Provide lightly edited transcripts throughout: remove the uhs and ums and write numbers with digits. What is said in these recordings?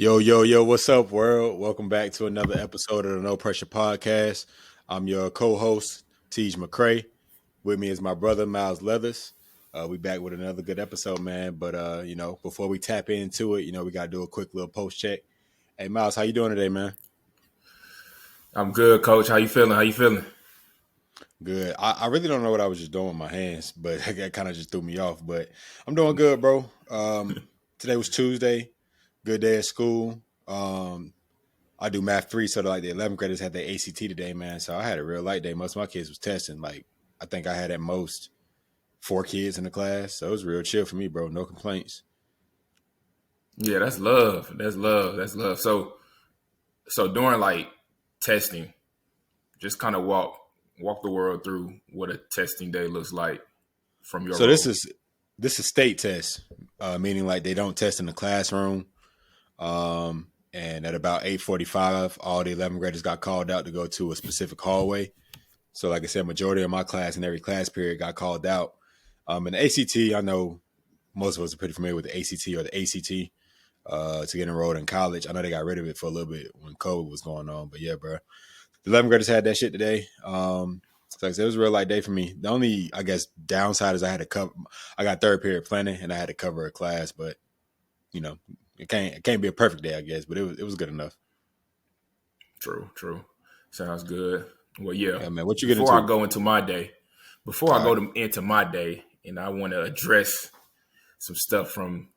Yo, yo, yo, what's up, world? Welcome back to another episode of the No Pressure Podcast. I'm your co-host, Tej McCray. With me is my brother, Miles Leathers. We back with another good episode, man. But before we tap into it, we gotta do a quick little post check. Hey Miles, how you doing today, man? I'm good, Coach. How you feeling? How you feeling? Good. I really don't know what I was just doing with my hands, but that kind of just threw me off. But I'm doing good, bro. Today was Tuesday. Good day at school. I do math 3, so like the 11th graders had their ACT today, man. So I had a real light day. Most of my kids was testing. Like I think I had at most 4 kids in the class, so it was real chill for me, bro. No complaints. Yeah, that's love. That's love. That's love. So during like testing, just kind of walk the world through what a testing day looks like from your So this role. is this is state test, meaning like they don't test in the classroom. And at about 8:45, all the 11th graders got called out to go to a specific hallway. So like I said, majority of my class in every class period got called out. And the ACT, I know most of us are pretty familiar with the ACT or the ACT. To get enrolled in college. I know they got rid of it for a little bit when COVID was going on, but yeah, bro. The 11th graders had that shit today. So like I said, it was a real light day for me. The only, I guess, downside is I had to cover. I got third period planning and I had to cover a class, but you know, it can't be a perfect day, I guess, but it was good enough. True. Sounds good. Well, yeah. Yeah, man. What you get Before I into? go into my day, before I All go right. into my day, and I want to address some stuff from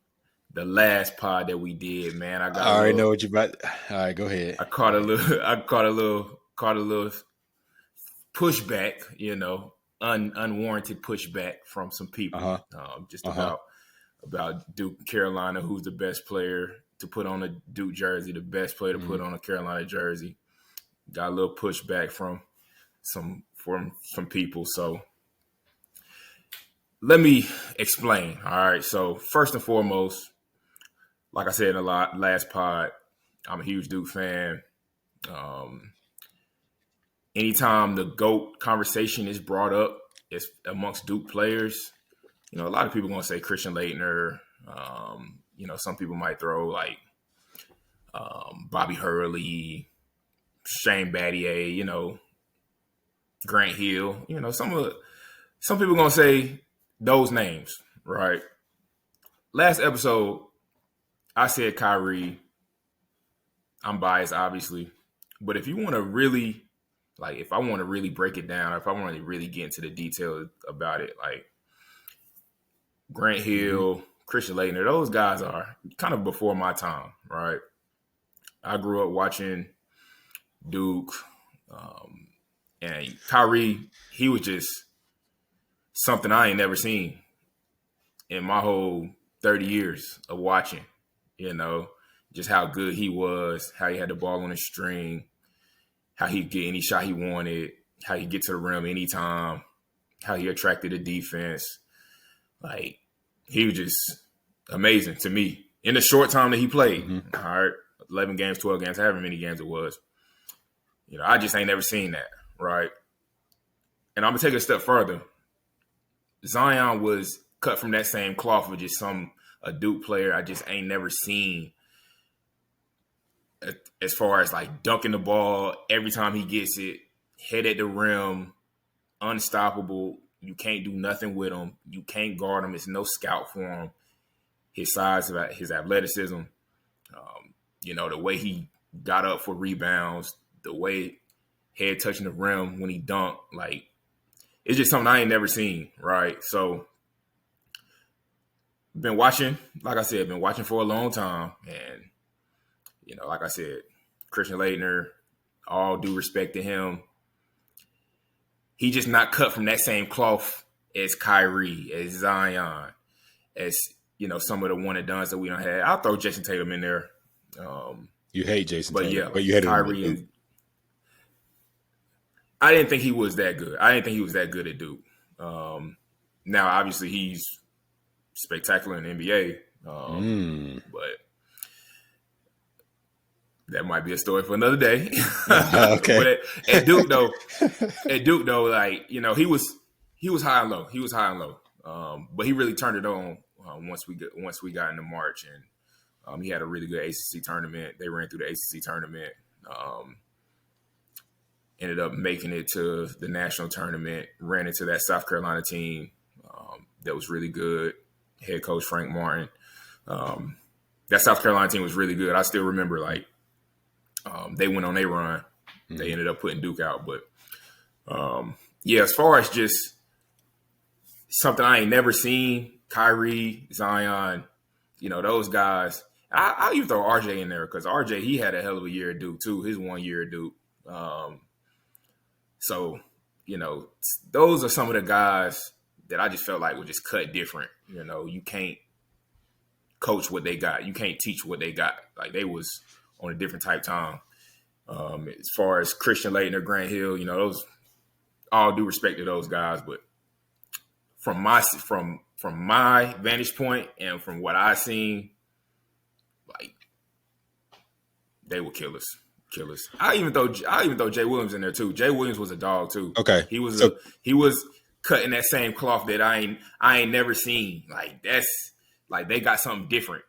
the last pod that we did, man. I got a I already know little. what you about. All right, go ahead. I caught a little. I caught a little pushback, unwarranted pushback from some Uh people, huh. just Uh huh. about Duke Carolina, who's the best player to put on a Duke jersey, the best player to Mm-hmm. put on a Carolina jersey. Got a little pushback from some people. So let me explain. All right. So first and foremost, like I said in the last pod, I'm a huge Duke fan. Um, Anytime the GOAT conversation is brought up, it's amongst Duke players. A lot of people are going to say Christian Laettner. Some people might throw like Bobby Hurley, Shane Battier, Grant Hill. Some people are going to say those names, right? Last episode, I said Kyrie. I'm biased, obviously. But if you want to really, like, if I want to really break it down, if I want to really get into the details about it, like Grant Mm-hmm. Hill, Christian Laettner, those guys are kind of before my time, right? I grew up watching Duke, and Kyrie. He was just something I ain't never seen in my whole 30 years of watching. Just how good he was, how he had the ball on the string, how he get any shot he wanted, how he get to the rim anytime, how he attracted the defense. Like, he was just amazing to me in the short time that he played. Mm-hmm. All right, 11 games, 12 games, however many games it was. I just ain't never seen that, right? And I'm going to take it a step further. Zion was cut from that same cloth with just a Duke player I just ain't never seen as far as like dunking the ball every time he gets it, head at the rim, unstoppable. You can't do nothing with him. You can't guard him. It's no scout for him. His size, his athleticism, the way he got up for rebounds, the way head touching the rim when he dunked, like, it's just something I ain't never seen, right? So, been watching, like I said, been watching for a long time. And, like I said, Christian Laettner, all due respect to him, he just not cut from that same cloth as Kyrie, as Zion, as, some of the one and dones that we don't have. I'll throw Jason Tatum in there. You hate Jason But Tatum, yeah, but you hated him at Kyrie Duke. and I didn't think he was that good. I didn't think he was that good at Duke. Now, obviously, he's spectacular in the NBA, but that might be a story for another day. Okay. But at Duke though, like, he was high and low. He was high and low. But he really turned it on once we got into March, and He had a really good ACC tournament. They ran through the ACC tournament. Ended up making it to the national tournament. Ran into that South Carolina team that was really good. Head coach Frank Martin. That South Carolina team was really good. I still remember, like, they went on a run. Mm-hmm. They ended up putting Duke out. But, yeah, as far as just something I ain't never seen, Kyrie, Zion, you know, those guys. I'll even throw RJ in there because RJ, he had a hell of a year at Duke, too. His 1 year at Duke. So, you know, those are some of the guys that I just felt like were just cut different. You know, you can't coach what they got. You can't teach what they got. Like, they was on a different type time. As far as Christian Laettner, Grant Hill, you know, those, all due respect to those guys, but from my vantage point and from what I seen, like, they were killers. I even throw Jay Williams in there too. Jay Williams was a dog too. Okay, he was cutting that same cloth that I ain't never seen. Like, that's like they got something different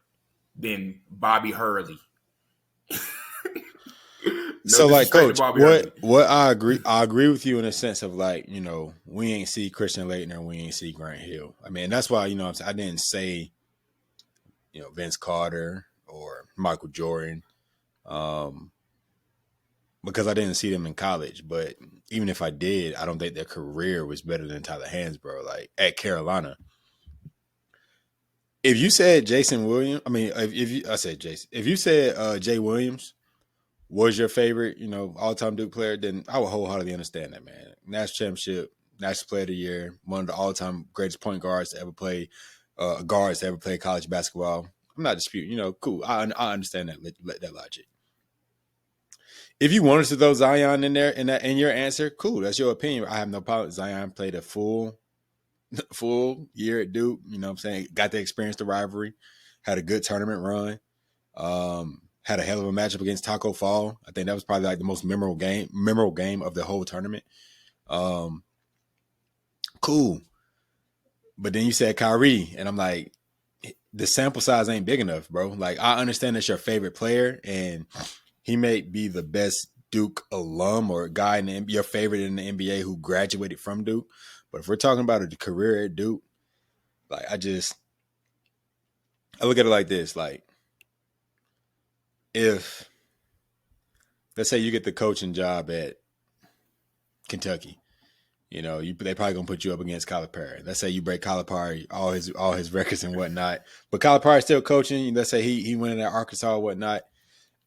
than Bobby Hurley. So, like, Coach, what I agree with you in the sense of, like, you know, we ain't see Christian Laettner, we ain't see Grant Hill. I mean, that's why, you know, I didn't say, you know, Vince Carter or Michael Jordan, because I didn't see them in college. But even if I did, I don't think their career was better than Tyler Hansbrough, like, at Carolina. If you said Jason Williams, I mean, if you said Jay Williams was your favorite, you know, all-time Duke player, then I would wholeheartedly understand that, man. National championship, national player of the year, one of the all-time greatest point guards to ever play, college basketball. I'm not disputing, you know, cool. I understand that logic. If you wanted to throw Zion in there in your answer, cool. That's your opinion. I have no problem. Zion played a full year at Duke. You know what I'm saying? Got to experience the rivalry. Had a good tournament run. Had a hell of a matchup against Taco Fall. I think that was probably like the most memorable game of the whole tournament. Cool. But then you said Kyrie, and I'm like, the sample size ain't big enough, bro. Like, I understand that's your favorite player, and he may be the best Duke alum or guy your favorite in the NBA who graduated from Duke. But if we're talking about a career at Duke, like, I look at it like this, like, if, let's say you get the coaching job at Kentucky, you know, they probably gonna put you up against Calipari. Let's say you break Calipari, all his records and whatnot, but Calipari's still coaching. Let's say he went in at Arkansas or whatnot.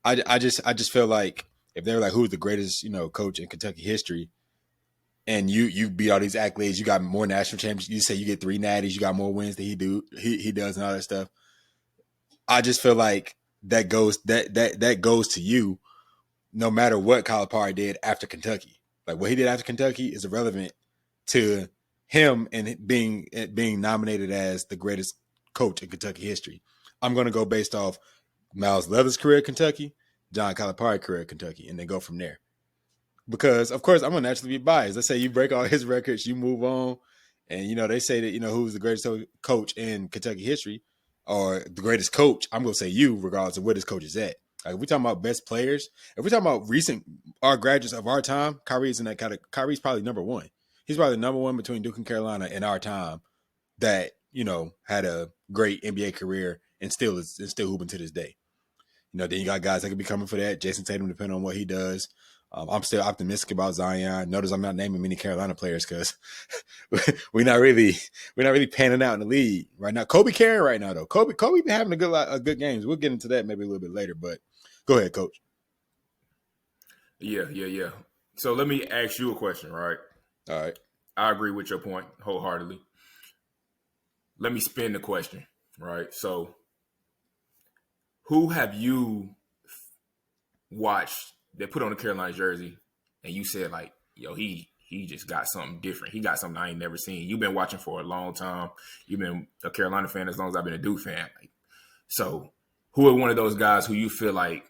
I just feel like if they were like, who's the greatest, you know, coach in Kentucky history, and you beat all these accolades, you got more national championships. You say you get 3 natties, you got more wins than he does, and all that stuff. I just feel like that goes to you, no matter what Calipari did after Kentucky. Like, what he did after Kentucky is irrelevant to him and being nominated as the greatest coach in Kentucky history. I'm going to go based off Miles Leather's career at Kentucky, John Calipari's career at Kentucky, and then go from there. Because, of course, I'm going to naturally be biased. Let's say you break all his records, you move on, and, you know, they say that, you know, who's the greatest coach in Kentucky history or the greatest coach, I'm going to say you, regardless of where this coach is at. Like, if we're talking about best players, if we're talking about our graduates of our time, Kyrie's in that category. Kyrie's probably number one. He's probably number one between Duke and Carolina in our time that, you know, had a great NBA career and still hooping to this day. You know, then you got guys that could be coming for that. Jason Tatum, depending on what he does. I'm still optimistic about Zion. Notice I'm not naming many Carolina players because we're not really panning out in the league right now. Kobe carrying right now though. Kobe been having a good games. We'll get into that maybe a little bit later. But go ahead, Coach. Yeah. So let me ask you a question, right? All right. I agree with your point wholeheartedly. Let me spin the question, right? So who have you watched that put on a Carolina jersey and you said, like, yo, he just got something different. He got something I ain't never seen. You've been watching for a long time. You've been a Carolina fan as long as I've been a Duke fan. Like, so who are one of those guys who you feel like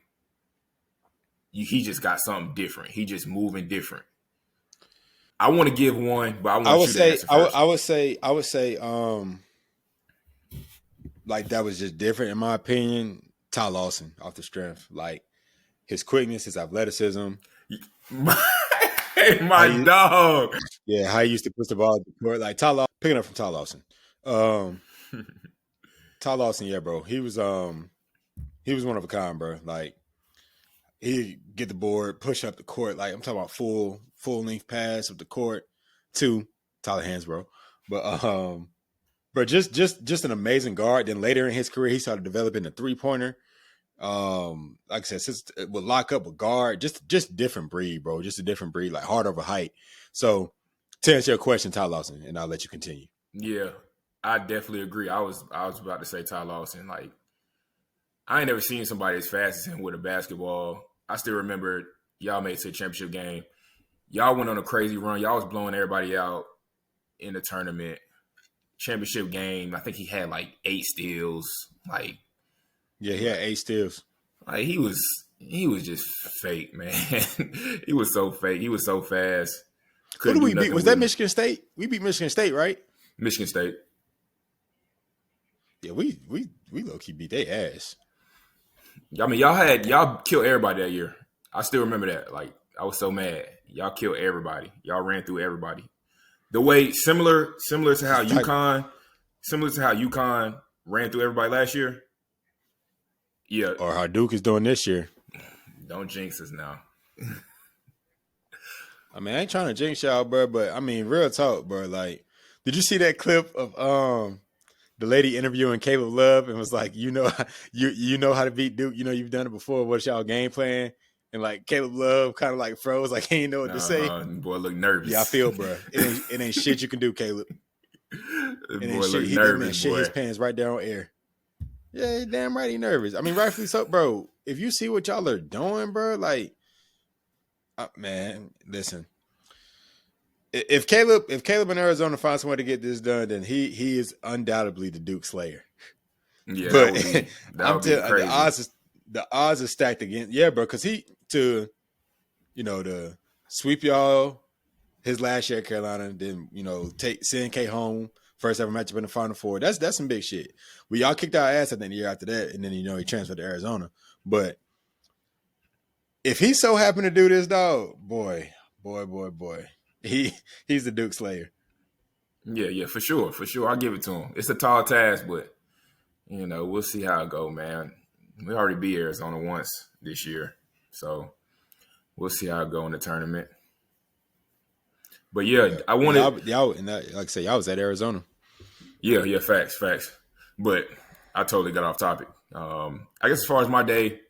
he just got something different? He just moving different. I want to give one, but I would say, I would say, like, that was just different in my opinion. Ty Lawson off the strength. Like his quickness, his athleticism. My dog. Yeah, how he used to push the ball at the court. Like picking up from Ty Lawson. Ty Lawson, yeah, bro. He was one of a kind, bro. Like he get the board, push up the court. Like I'm talking about full length pass up the court to Tyler Hansbrough. But just an amazing guard. Then later in his career, he started developing a 3-pointer. Like I said, since would lock up a guard, just different breed, bro. Just a different breed, like hard over height. So to answer your question, Ty Lawson, and I'll let you continue. Yeah, I definitely agree. I was about to say Ty Lawson. Like I ain't never seen somebody as fast as him with a basketball. I still remember y'all made it to the championship game. Y'all went on a crazy run. Y'all was blowing everybody out in the tournament. Championship game, I think he had like 8 steals. Like, yeah, he had 8 steals. Like he was just fake, man. He was so fake. He was so fast. Who did we beat? Was that Michigan State? We beat Michigan State, right? Michigan State. Yeah, we low key beat their ass. I mean, y'all killed everybody that year. I still remember that. Like, I was so mad. Y'all killed everybody. Y'all ran through everybody. The way similar to how UConn ran through everybody last year. Yeah. Or how Duke is doing this year. Don't jinx us now. I mean, I ain't trying to jinx y'all, bro, but I mean, real talk, bro. Like, did you see that clip of the lady interviewing Caleb Love and was like, you know how to beat Duke, you've done it before. What's y'all game plan? And like Caleb Love kind of like froze, like he ain't know what to say. Boy, look nervous. Yeah, I feel, bro. It ain't shit you can do, Caleb. Boy, look nervous. Shit his pants right there on air. Yeah, damn right he nervous. I mean, rightfully so, bro. If you see what y'all are doing, bro, like, man, listen. If Caleb in Arizona finds some way to get this done, then he is undoubtedly the Duke Slayer. Yeah, but that would be crazy. The odds are stacked against, yeah, bro, because to sweep y'all his last year at Carolina, then send K home, first ever matchup in the Final Four. That's some big shit. We y'all kicked our ass, I think, the year after that, and then he transferred to Arizona. But if he so happened to do this, dog, boy, he's the Duke Slayer. Yeah, for sure. I'll give it to him. It's a tall task, but we'll see how it go, man. We already beat Arizona once this year, so we'll see how it go in the tournament. But yeah, I wanted y'all, and that, like I said, y'all was at Arizona. Yeah, facts. But I totally got off topic. I guess as far as my day,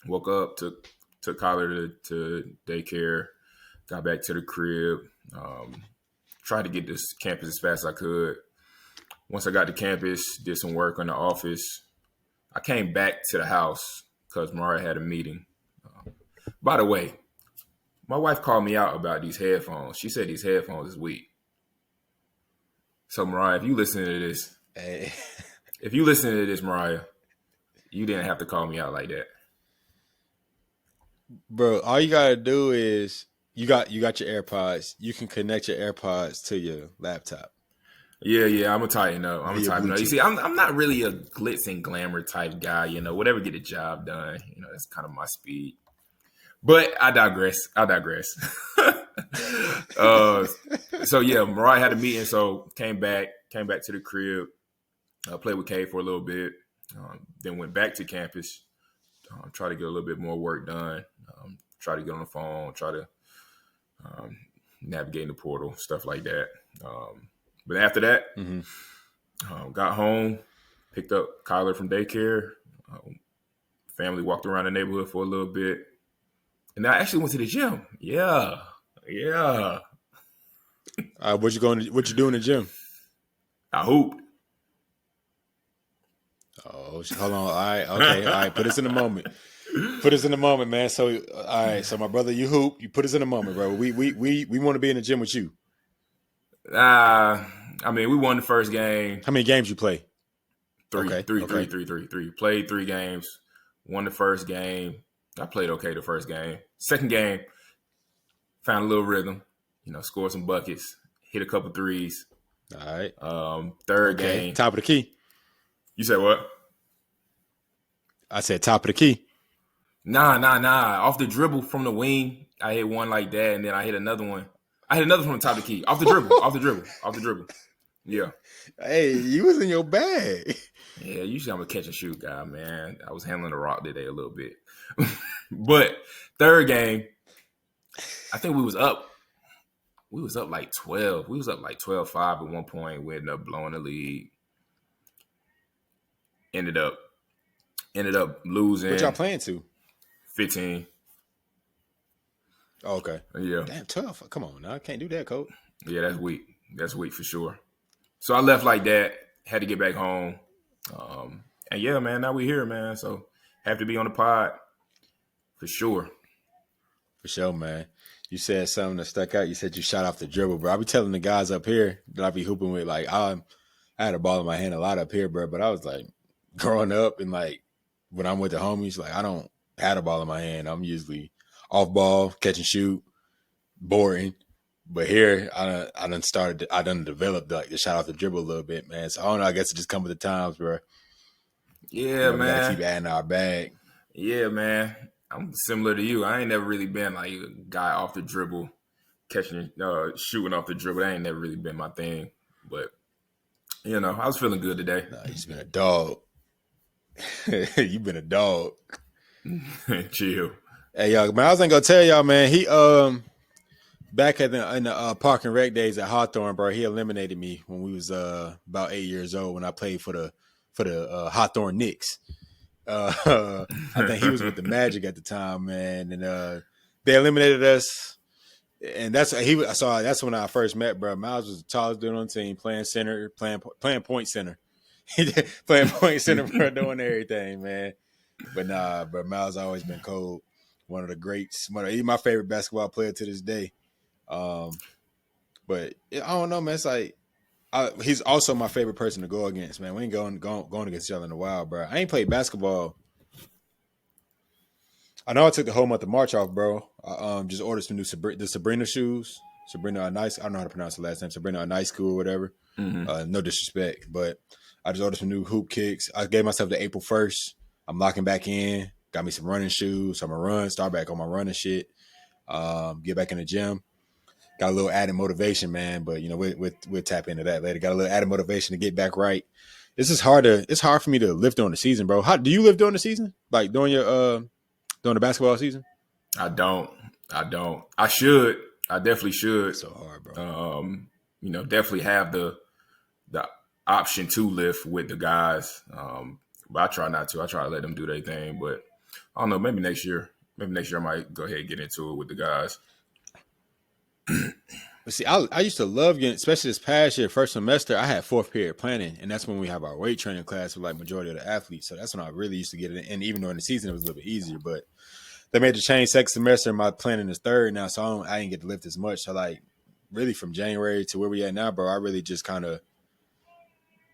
woke up, took Kyler to daycare, got back to the crib, tried to get this campus as fast as I could. Once I got to campus, did some work on the office. I came back to the house because Mariah had a meeting. By the way, my wife called me out about these headphones. She said these headphones is weak. So, Mariah, if you listen to this, Mariah, you didn't have to call me out like that. Bro, all you got to do is you got your AirPods. You can connect your AirPods to your laptop. Yeah, I'm gonna tighten up. You see, I'm not really a glitz and glamour type guy. Whatever get the job done. That's kind of my speed. But I digress. So yeah, Mariah had a meeting, so came back to the crib, played with Kay for a little bit, then went back to campus, try to get a little bit more work done, try to get on the phone, try to navigate in the portal, stuff like that. But after that, got home, picked up Kyler from daycare. Family walked around the neighborhood for a little bit. And I actually went to the gym. Yeah. What you do in the gym? I hooped. Oh, hold on. All right. Okay. All right. Put us in the moment. Man. So, all right. So, my brother, you hoop. You put us in the moment, bro. We want to be in the gym with you. I mean, we won the first game. How many games you play? Three. Played 3 games. Won the first game. I played okay the first game. Second game, found a little rhythm. Scored some buckets, hit a couple threes. All right. Third game, top of the key. You said what? I said top of the key. Nah. Off the dribble from the wing, I hit one like that, and then I hit another one. I hit another from the top of the key. Off the dribble. Yeah. Hey, you was in your bag. Yeah, usually I'm a catch and shoot guy, man. I was handling the rock today a little bit. But third game, I think we was up like 12. We was up like 12-5 at one point. We ended up blowing the lead. Ended up losing. What y'all playing to? 15. Oh, okay. Yeah. Damn, 12. Come on, now. I can't do that, coach. Yeah, that's weak. That's weak for sure. So I left like that. Had to get back home. And yeah, man, now we here, man. So have to be on the pod for sure. For sure, man. You said something that stuck out. You said you shot off the dribble, bro. I be telling the guys up here that I be hooping with, like, I had a ball in my hand a lot up here, bro. But I was like, growing up and like when I'm with the homies, like I don't have a ball in my hand. I'm usually off ball, catch and shoot, boring. But here, I done developed like the shot off the dribble a little bit, man. So I don't know. I guess it just come with the times, bro. Yeah, we man. gotta keep adding our bag. Yeah, man. I'm similar to you. I ain't never really been like a guy off the dribble, catching, shooting off the dribble. That ain't never really been my thing. But you know, I was feeling good today. Nah, you just been a dog. You been a dog. Chill. Hey, y'all, man. I was gonna tell y'all, man. He back in the Park and Rec days at Hawthorne, bro. He eliminated me when we was about 8 years old when I played for the Hawthorne Knicks. I think he was with the Magic at the time, man, and they eliminated us. And that's when I first met, bro. Miles was the tallest dude on the team, playing center, playing point center, playing point center, bro, doing everything, man. But nah, bro, Miles always been cold. One of the greats. He's my favorite basketball player to this day. But I don't know, man. It's like he's also my favorite person to go against, man. We ain't going against each other in a while, bro. I ain't played basketball. I know I took the whole month of March off, bro. I just ordered some new Sabrina shoes. Sabrina Nice. I don't know how to pronounce the last name. Sabrina Nice School or whatever. Mm-hmm. No disrespect, but I just ordered some new hoop kicks. I gave myself to April 1st. I'm locking back in. Got me some running shoes. So I'm going to run, start back on my running shit. Get back in the gym. Got a little added motivation, man. But, you know, we'll tap into that later. Got a little added motivation to get back right. It's hard for me to lift during the season, bro. How do you lift during the season? Like during the basketball season? I don't. I should. I definitely should. It's so hard, bro. You know, definitely have the option to lift with the guys. But I try not to. I try to let them do their thing. But I don't know. Maybe next year. I might go ahead and get into it with the guys. But see, I used to love getting, especially this past year, first semester, I had fourth period planning, and that's when we have our weight training class with like majority of the athletes. So that's when I really used to get it. And even during the season, it was a little bit easier. But they made the change second semester, and my planning is third now, so I didn't get to lift as much. So like, really from January to where we at now, bro, I really just kind of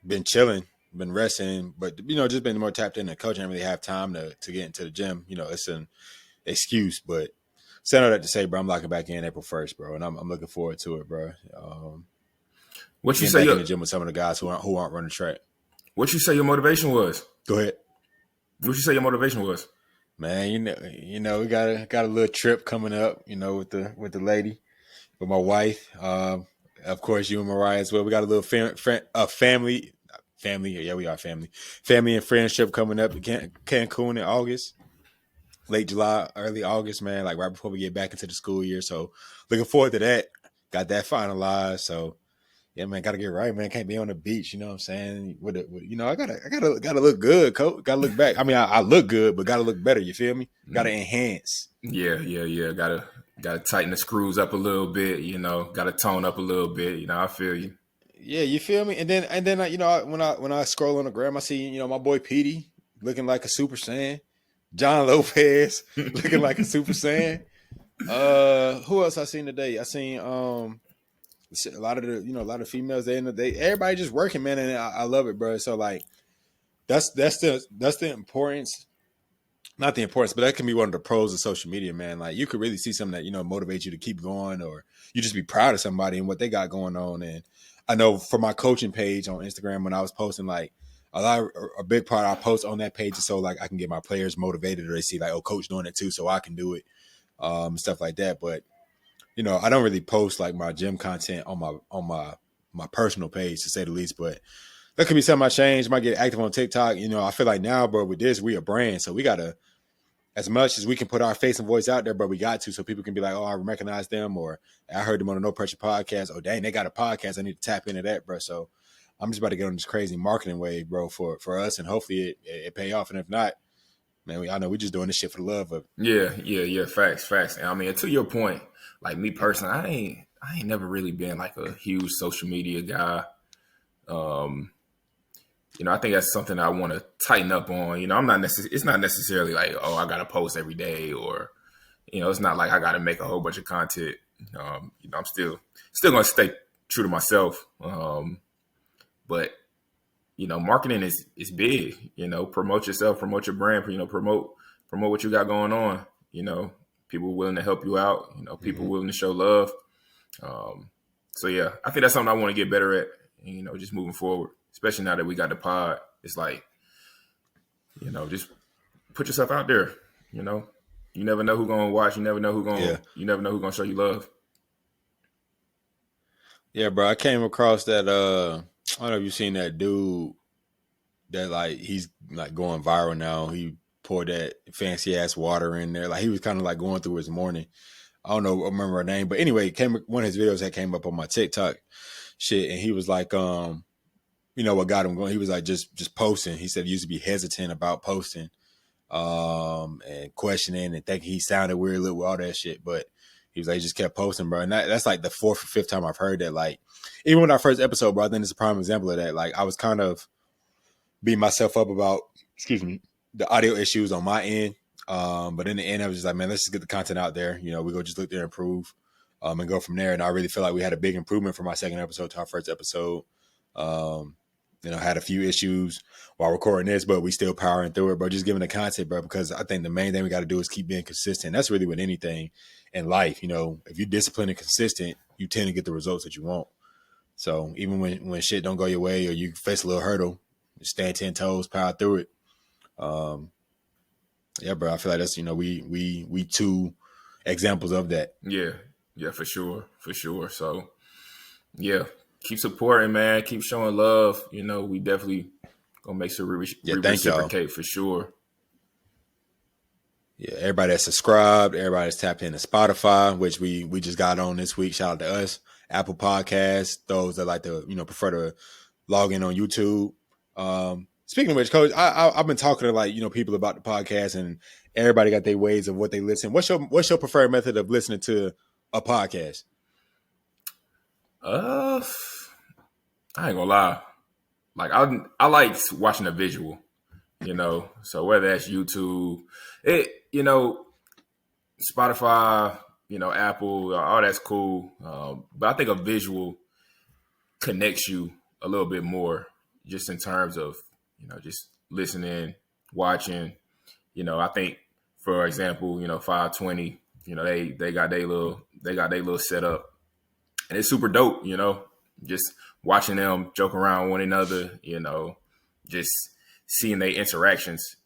been chilling, been resting, but you know, just been more tapped in. The coach didn't really have time to get into the gym. You know, it's an excuse, but. Send all that to say, bro, I'm locking back in April 1st, bro, and I'm looking forward to it, bro. What you say? Back in the gym with some of the guys who aren't running track. What you say your motivation was? Go ahead. What you say your motivation was? Man, you know, we got a little trip coming up, you know, with the lady, with my wife. Of course, you and Mariah as well. We got a little family. Yeah, we are family and friendship coming up in Cancun in August. Late July, early August, man, like right before we get back into the school year. So looking forward to that. Got that finalized. So yeah, man, gotta get right, man. Can't be on the beach, you know what I'm saying? You know, I gotta look good, coach. Gotta look back. I mean, I look good, but gotta look better, you feel me? Gotta enhance. Yeah. Gotta tighten the screws up a little bit, you know, gotta tone up a little bit, you know, I feel you. Yeah, you feel me? And then you know, when I scroll on the gram, I see, you know, my boy Petey looking like a Super Saiyan. John Lopez looking like a Super Saiyan. Who else I seen today? I seen a lot of females. Everybody just working, man, and I love it, bro. So like, that's the importance. Not the importance, but that can be one of the pros of social media, man. Like you could really see something that, you know, motivates you to keep going, or you just be proud of somebody and what they got going on. And I know for my coaching page on Instagram, when I was posting, like, a big part I post on that page is so like I can get my players motivated, or they see like, oh, coach doing it too, so I can do it, stuff like that. But I don't really post like my gym content on my personal page, to say the least. But that could be something I change. Might get active on TikTok. I feel like now, bro, with this, we a brand, so we gotta, as much as we can put our face and voice out there, but we got to, so people can be like, oh, I recognize them, or I heard them on the No Pressure podcast. Oh, dang, they got a podcast. I need to tap into that, bro. So I'm just about to get on this crazy marketing wave, bro, for us, and hopefully it pay off. And if not, man, I know we just doing this shit for the love of it. Yeah. Facts. And I mean, to your point, like me personally, I ain't never really been like a huge social media guy. I think that's something I want to tighten up on. It's not necessarily like, oh, I got to post every day, or, it's not like I got to make a whole bunch of content. I'm still going to stay true to myself. But, marketing is big, promote yourself, promote your brand, promote what you got going on. People willing to help you out, people willing to show love. So yeah, I think that's something I want to get better at, just moving forward, especially now that we got the pod. It's like, just put yourself out there. You never know who's going to watch. You never know who's going to show you love. Yeah, bro. I came across that, I don't know if you've seen that dude that like he's like going viral now. He poured that fancy ass water in there. Like he was kind of like going through his morning. I don't know, I remember her name, but anyway, one of his videos that came up on my TikTok shit, and he was like, what got him going? He was like just posting. He said he used to be hesitant about posting, and questioning and thinking he sounded weird with all that shit, but he was like, he just kept posting, bro. And that's like the 4th or 5th time I've heard that. Like, even with our first episode, bro, I think it's a prime example of that. Like, I was kind of beating myself up about, the audio issues on my end. But in the end, I was just like, man, let's just get the content out there. We go just look there, improve, and go from there. And I really feel like we had a big improvement from our second episode to our first episode. Had a few issues while recording this, but we still powering through it, bro. Just giving the content, bro, because I think the main thing we got to do is keep being consistent. That's really with anything in life. If you're disciplined and consistent, you tend to get the results that you want. So even when shit don't go your way, or you face a little hurdle, just stand 10 toes, power through it. Yeah, bro, I feel like that's, we two examples of that. Yeah, for sure. So yeah, keep supporting, man. Keep showing love. We definitely gonna make sure we reciprocate for sure. Yeah, everybody that's subscribed, everybody that's tapped into Spotify, which we just got on this week. Shout out to us. Apple Podcasts, those that like to, prefer to log in on YouTube. Speaking of which, Coach, I've been talking to people about the podcast, and everybody got their ways of what they listen. What's your preferred method of listening to a podcast? I ain't gonna lie. Like I like watching a visual, so whether that's YouTube, Spotify, Apple, all that's cool. But I think a visual connects you a little bit more, just in terms of, just listening, watching. I think, for example, 520, they got their little setup, and it's super dope, just watching them joke around one another, just seeing their interactions.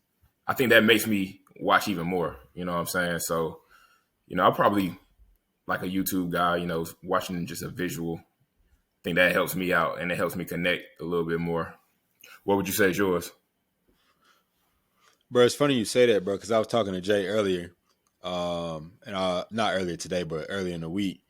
I think that makes me watch even more, you know what I'm saying? So, I'm probably like a YouTube guy, watching just a visual. I think that helps me out, and it helps me connect a little bit more. What would you say is yours? Bro, it's funny you say that, bro, because I was talking to Jay earlier, and not earlier today, but earlier in the week.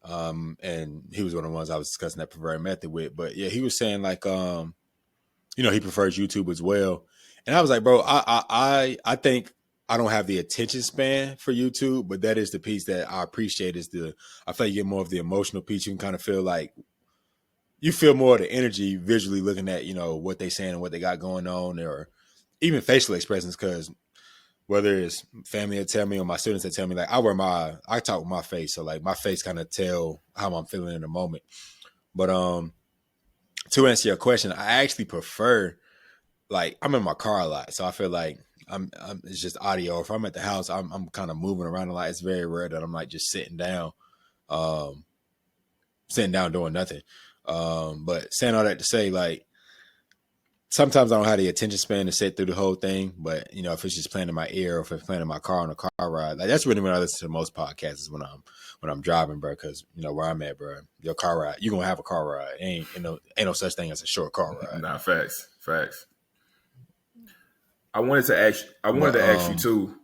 And he was one of the ones I was discussing that preferred method with. But yeah, he was saying like, he prefers YouTube as well. And I was like, bro, I think I don't have the attention span for YouTube, but that is the piece that I appreciate. I feel like you get more of the emotional piece. You can kind of feel like you feel more of the energy visually looking at, what they saying and what they got going on, or even facial expressions. Because whether it's family that tell me or my students that tell me, like I talk with my face. So like my face kind of tell how I'm feeling in the moment. But to answer your question, I actually prefer, like, I'm in my car a lot. So I feel like it's just audio. If I'm at the house, I'm kind of moving around a lot. It's very rare that I'm like just sitting down doing nothing. But saying all that to say, like, sometimes I don't have the attention span to sit through the whole thing, but if it's just playing in my ear or if it's playing in my car on a car ride, like that's really when I listen to the most podcasts is when I'm driving, bro. Because where I'm at, bro, your car ride, you gonna have a car ride. Ain't no such thing as a short car ride. Nah, facts. I wanted to ask you too,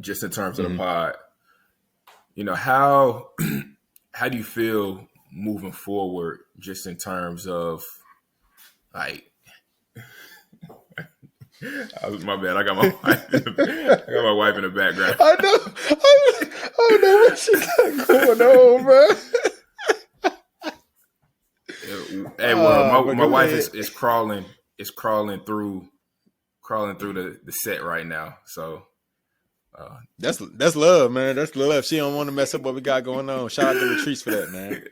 just in terms of the pod. How do you feel moving forward, just in terms of like? My bad. I got my wife in the background. I know what she got going on, bro. Hey, well, my wife is crawling through the set right now. So that's love, man. That's love. She don't want to mess up what we got going on. Shout out to Retreats for that, man.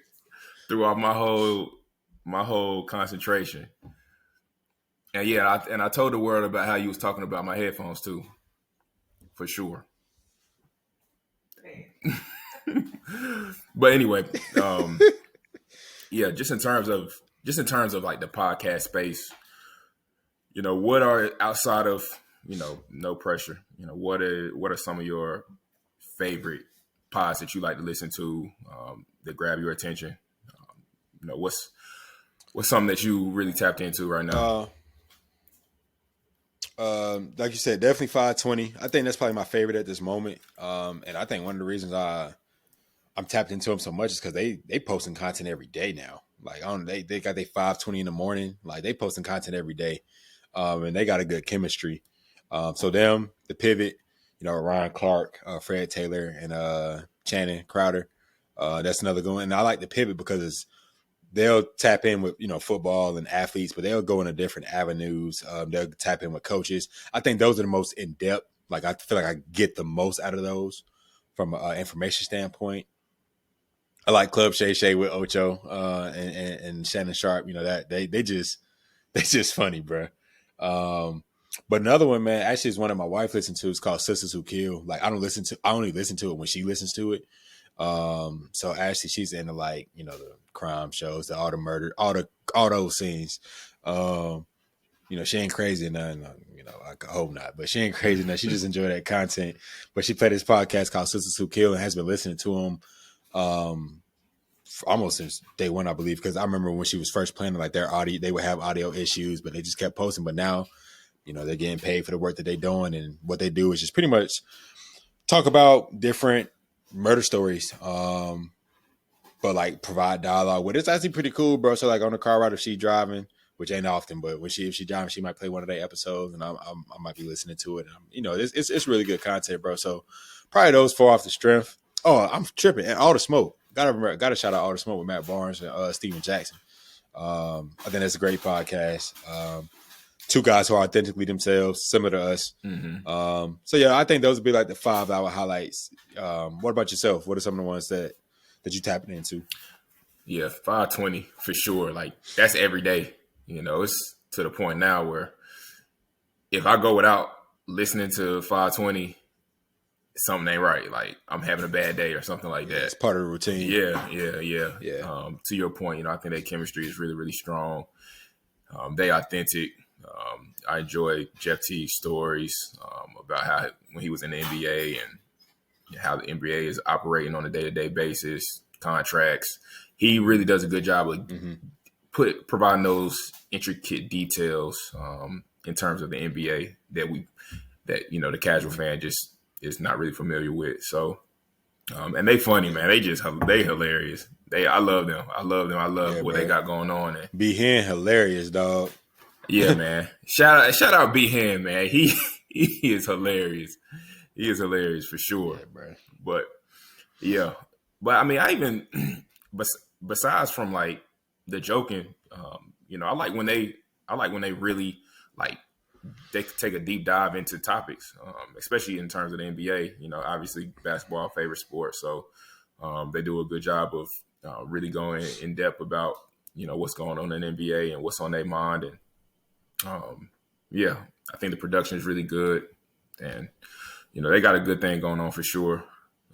Throughout my whole concentration. And yeah, I told the world about how you was talking about my headphones too, for sure. But anyway, yeah, just in terms of like the podcast space, what are outside of no pressure, what are some of your favorite pods that you like to listen to that grab your attention? What's something that you really tapped into right now? Like you said, definitely 520. I think that's probably my favorite at this moment. And I think one of the reasons I'm tapped into them so much is because they posting content every day now. Like they got their 520 in the morning. Like they posting content every day. And they got a good chemistry. So them, the Pivot, Ryan Clark, Fred Taylor, and Channing Crowder. That's another good one. And I like the Pivot because they'll tap in with football and athletes, but they'll go into different avenues. They'll tap in with coaches. I think those are the most in depth. Like I feel like I get the most out of those from an information standpoint. I like Club Shay Shay with Ocho and Shannon Sharp. That they just funny, bro. But another one, man, actually is one that my wife listens to. It's called Sisters Who Kill. Like I only listen to it when she listens to it. So actually she's into like, the crime shows, all the murder, all those scenes. She ain't crazy or nothing, I hope not, but she ain't crazy enough. She just enjoy that content. But she played this podcast called Sisters Who Kill and has been listening to them almost since day one, I believe, because I remember when she was first playing, like their audio, they would have audio issues, but they just kept posting. But now, they're getting paid for the work that they're doing, and what they do is just pretty much talk about different murder stories, but like provide dialogue with it. It's actually pretty cool, bro. So like on the car ride, if she driving, which ain't often, but if she driving, she might play one of their episodes, and I might be listening to it. It's really good content, bro. So probably those four off the strength. Oh, I'm tripping, and All the Smoke. Gotta shout out All the Smoke with Matt Barnes and Steven Jackson. I think that's a great podcast. Two guys who are authentically themselves, similar to us. Mm-hmm. So yeah, I think those would be like the 5-hour highlights. What about yourself? What are some of the ones that you tapping into? Yeah, 520 for sure. Like that's every day. It's to the point now where if I go without listening to 520, something ain't right. Like I'm having a bad day or something like that. It's part of the routine. Yeah. To your point, I think that chemistry is really, really strong. They authentic. I enjoy Jeff Teague's stories about how when he was in the NBA and how the NBA is operating on a day-to-day basis, contracts. He really does a good job of providing those intricate details in terms of the NBA that the casual fan just is not really familiar with. So, and they funny, man. They hilarious. I love them. I love what they got going on. And B Hen hilarious, dog. Yeah, man. Shout out B Hen, man. He is hilarious. He is hilarious for sure. Yeah, bro. But I mean, I even besides from like the joking, I like when they really like they take a deep dive into topics, especially in terms of the NBA. Obviously basketball favorite sport, so they do a good job of really going in depth about what's going on in the NBA and what's on their mind. And I think the production is really good, and they got a good thing going on for sure.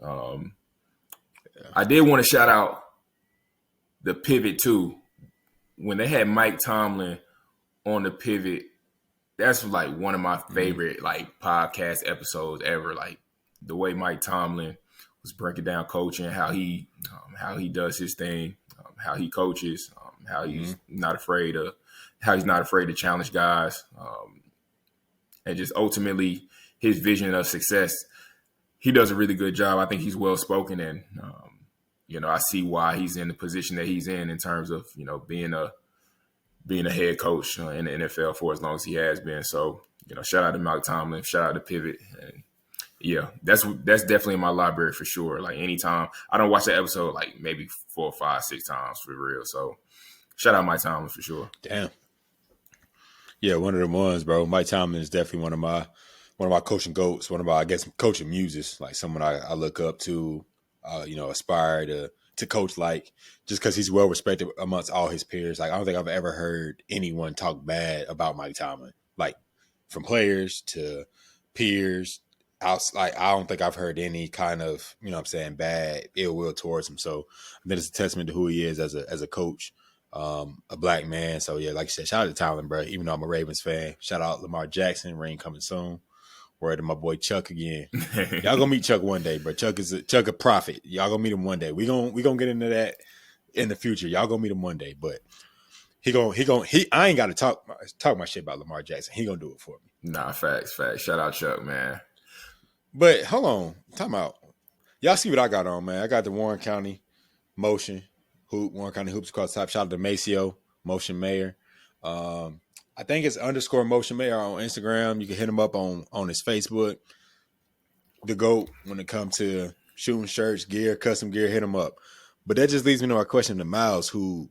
I did want to shout out the Pivot too. When they had Mike Tomlin on the pivot, that's like one of my favorite like podcast episodes ever. Like the way Mike Tomlin was breaking down coaching, how he does his thing, how he coaches, how he's not afraid to challenge guys, and just ultimately his vision of success. He does a really good job. I think he's well spoken, and I see why he's in the position that he's in terms of being a head coach in the NFL for as long as he has been. So shout out to Mike Tomlin, shout out to Pivot, and yeah, that's definitely in my library for sure. Like anytime I don't watch that episode, like maybe 4, 5, 6 times for real. So shout out Mike Tomlin for sure. Damn. Yeah, one of the ones, bro. Mike Tomlin is definitely one of my coaching goats, one of my, I guess, coaching muses, like someone I look up to, aspire to coach like, just because he's well respected amongst all his peers. Like I don't think I've ever heard anyone talk bad about Mike Tomlin, like from players to peers. Like I don't think I've heard any kind of bad ill will towards him. So I think it's a testament to who he is as a coach. A black man. So yeah, like you said, shout out to Tomlin, bro. Even though I'm a Ravens fan, shout out Lamar Jackson. Ring coming soon. Word to my boy Chuck again. Y'all gonna meet Chuck one day, bro. Chuck a prophet. Y'all gonna meet him one day. We gonna get into that in the future. Y'all gonna meet him one day, but I ain't gotta talk my shit about Lamar Jackson. He gonna do it for me. Nah, facts. Shout out Chuck, man. But hold on, time out. Y'all see what I got on, man. I got the Warren County Motion Warren County Hoops across the top. Shout out to Maceo, Motion Mayor. I think it's _Motion Mayor on Instagram. You can hit him up on his Facebook. The GOAT when it comes to shooting shirts, gear, custom gear, hit him up. But that just leads me to our question to Miles, who's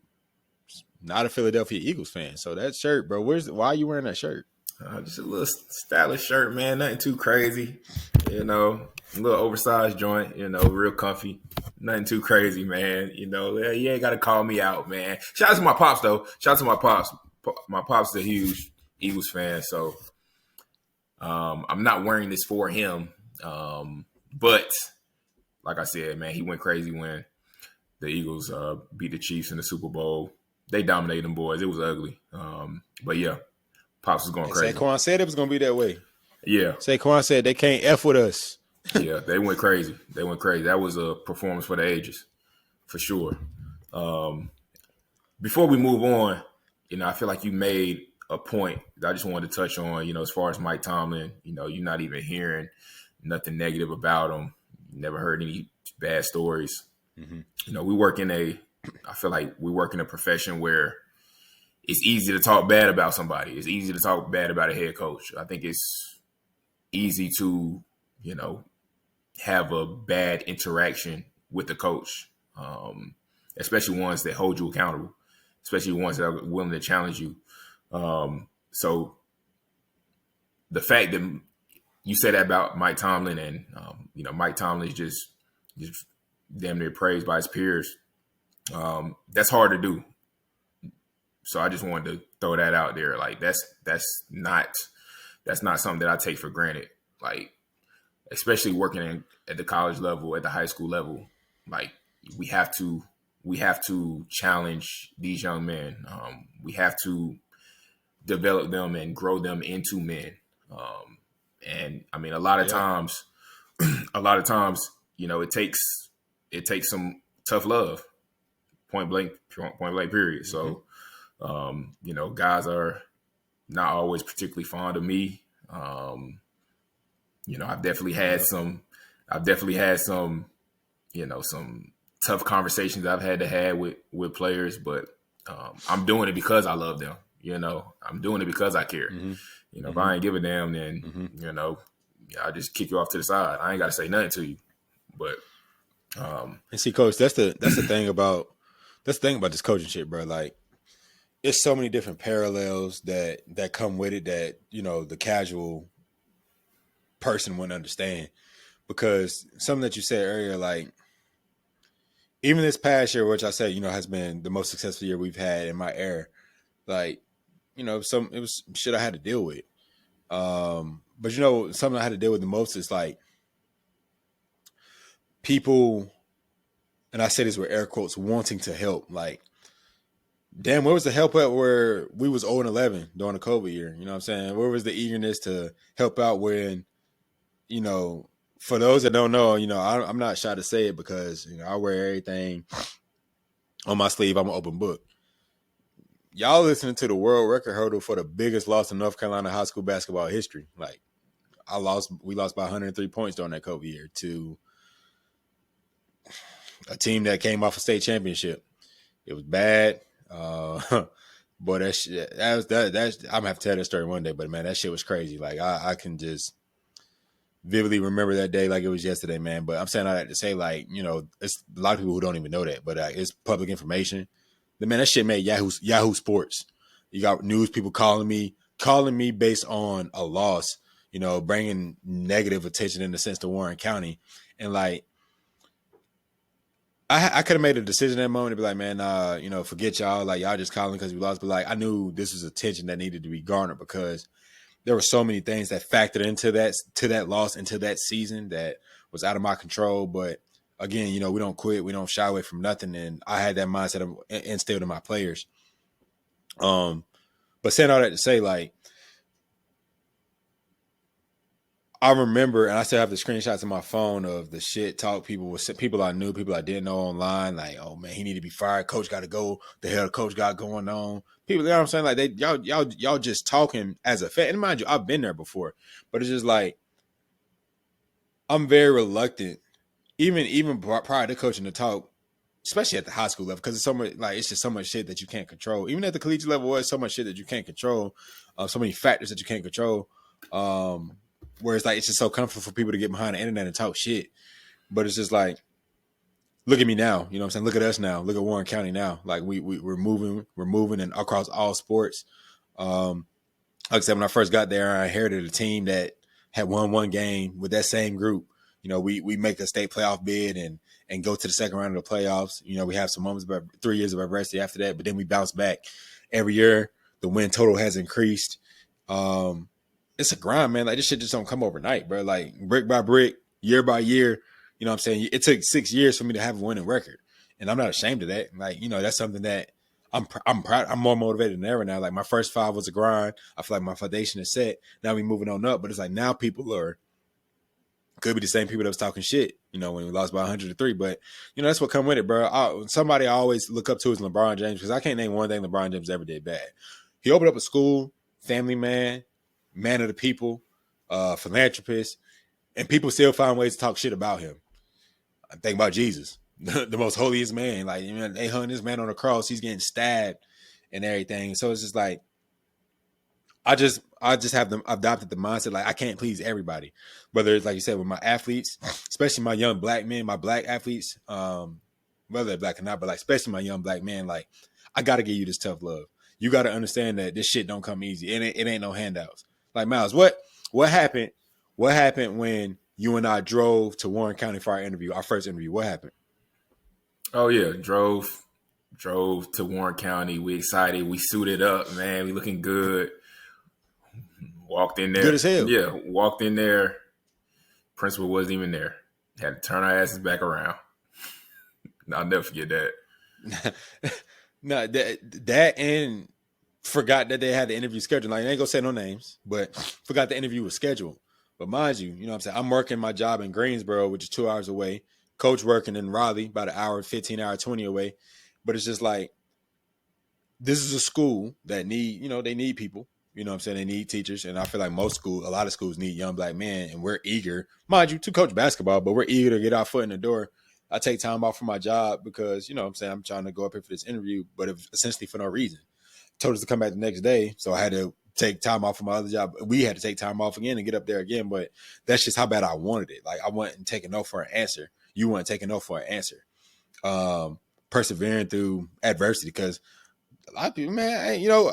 not a Philadelphia Eagles fan. So that shirt, bro, why are you wearing that shirt? Just a little stylish shirt, man. Nothing too crazy. A little oversized joint, real comfy. Nothing too crazy, man. You ain't got to call me out, man. Shout out to my pops, though. Shout out to my pops. My pops is a huge Eagles fan, so I'm not wearing this for him. But like I said, man, he went crazy when the Eagles beat the Chiefs in the Super Bowl. They dominated them boys. It was ugly. But yeah, pops was going crazy. Saquon said it was going to be that way. Yeah. Saquon said they can't F with us. Yeah, they went crazy. That was a performance for the ages, for sure. Before we move on, I feel like you made a point that I just wanted to touch on, as far as Mike Tomlin, you're not even hearing nothing negative about him. Never heard any bad stories. Mm-hmm. I feel like we work in a profession where it's easy to talk bad about somebody. It's easy to talk bad about a head coach. I think it's easy to, have a bad interaction with the coach, especially ones that hold you accountable, especially ones that are willing to challenge you. So the fact that you said that about Mike Tomlin and, Mike Tomlin is just damn near praised by his peers. That's hard to do. So I just wanted to throw that out there. Like that's not something that I take for granted. Like, especially working at the college level, at the high school level, like we have to challenge these young men. We have to develop them and grow them into men. And I mean, a lot of times, it takes some tough love, point blank period. Mm-hmm. So, guys are not always particularly fond of me. I've definitely had some, some tough conversations I've had to have with players, but I'm doing it because I love them. I'm doing it because I care. Mm-hmm. If I ain't give a damn, then, I'll just kick you off to the side. I ain't got to say nothing to you. But, and see, Coach, that's the thing about this coaching shit, bro. Like, it's so many different parallels that come with it that, the casual person wouldn't understand, because something that you said earlier, like even this past year, which I said, has been the most successful year we've had in my era, like, it was shit I had to deal with. But something I had to deal with the most is like people, and I say this with air quotes, wanting to help. Like damn, where was the help at where we was 0-11 during the COVID year? You know what I'm saying? Where was the eagerness to help out when, you know, for those that don't know, you know, I'm not shy to say it because, you know, I wear everything on my sleeve. I'm an open book. Y'all listening to the world record hurdle for the biggest loss in North Carolina high school basketball history. Like, we lost by 103 points during that COVID year to a team that came off a state championship. It was bad. But that shit, that's I'm gonna have to tell that story one day. But man, that shit was crazy. Like I can just vividly remember that day like it was yesterday, man. But I'm saying all that to say, like, you know, it's a lot of people who don't even know that, but it's public information. The man, that shit made Yahoo Sports. You got news people calling me based on a loss, you know, bringing negative attention in the sense to Warren County. And like, I could have made a decision in that moment to be like, man, you know, forget y'all. Like, y'all just calling because we lost. But like, I knew this was attention that needed to be garnered because there were so many things that factored into that loss, into that season that was out of my control. But again, you know, we don't quit, we don't shy away from nothing, and I had that mindset instilled in my players. But saying all that to say, like, I remember, and I still have the screenshots in my phone of the shit talk people I knew, people I didn't know online. Like, oh man, he need to be fired. Coach got to go. The hell, the coach got going on. People, you know what I'm saying? Like, y'all just talking as a fan. And mind you, I've been there before, but it's just like I'm very reluctant, even prior to coaching, to talk, especially at the high school level, because it's so much, like, it's just so much shit that you can't control. Even at the collegiate level, it's so much shit that you can't control. So many factors that you can't control. Where it's like it's just so comfortable for people to get behind the internet and talk shit. But it's just like, look at me now. You know what I'm saying? Look at us now. Look at Warren County now. Like we're moving and across all sports. Like I said, when I first got there, I inherited a team that had won one game with that same group. You know, we make a state playoff bid and go to the second round of the playoffs. You know, we have some moments, about 3 years of adversity after that, but then we bounce back. Every year, the win total has increased. It's a grind, man. Like, this shit just don't come overnight, bro. Like, brick by brick, year by year. You know what I'm saying? It took 6 years for me to have a winning record, and I'm not ashamed of that. Like, you know, that's something that I'm proud. I'm more motivated than ever now. Like, my first 5 was a grind. I feel like my foundation is set. Now we moving on up, but it's like now people could be the same people that was talking shit, you know, when we lost by 103. But, you know, that's what come with it, bro. Somebody I always look up to is LeBron James, because I can't name one thing LeBron James ever did bad. He opened up a school, family man of the people, philanthropist, and people still find ways to talk shit about him. I think about Jesus, the most holiest man. Like, you know, they hung this man on the cross. He's getting stabbed and everything. So it's just like, I just have adopted the mindset, like, I can't please everybody. Whether it's, like you said, with my athletes, especially my young black men, my black athletes, whether they're black or not, but like, especially my young black men, like, I got to give you this tough love. You got to understand that this shit don't come easy. It ain't no handouts. Like, Miles, what happened? What happened when you and I drove to Warren County for our first interview? What happened? Oh yeah, drove to Warren County. We excited. We suited up, man. We looking good. Walked in there. Good as hell. Yeah, walked in there. Principal wasn't even there. Had to turn our asses back around. I'll never forget that. No, that and forgot that they had the interview scheduled. Like, I ain't gonna say no names, but forgot the interview was scheduled. But mind you, you know what I'm saying? I'm working my job in Greensboro, which is 2 hours away. Coach working in Raleigh, about an hour, 15 hour, 20 away. But it's just like, this is a school that they need people. You know what I'm saying? They need teachers. And I feel like a lot of schools need young black men. And we're eager, mind you, to coach basketball, but we're eager to get our foot in the door. I take time off from my job because, you know what I'm saying, I'm trying to go up here for this interview, but essentially for no reason. Told us to come back the next day. So I had to take time off from my other job. We had to take time off again and get up there again. But that's just how bad I wanted it. Like, I wasn't taking no for an answer. You weren't taking no for an answer. Persevering through adversity, because a lot of people, man, you know,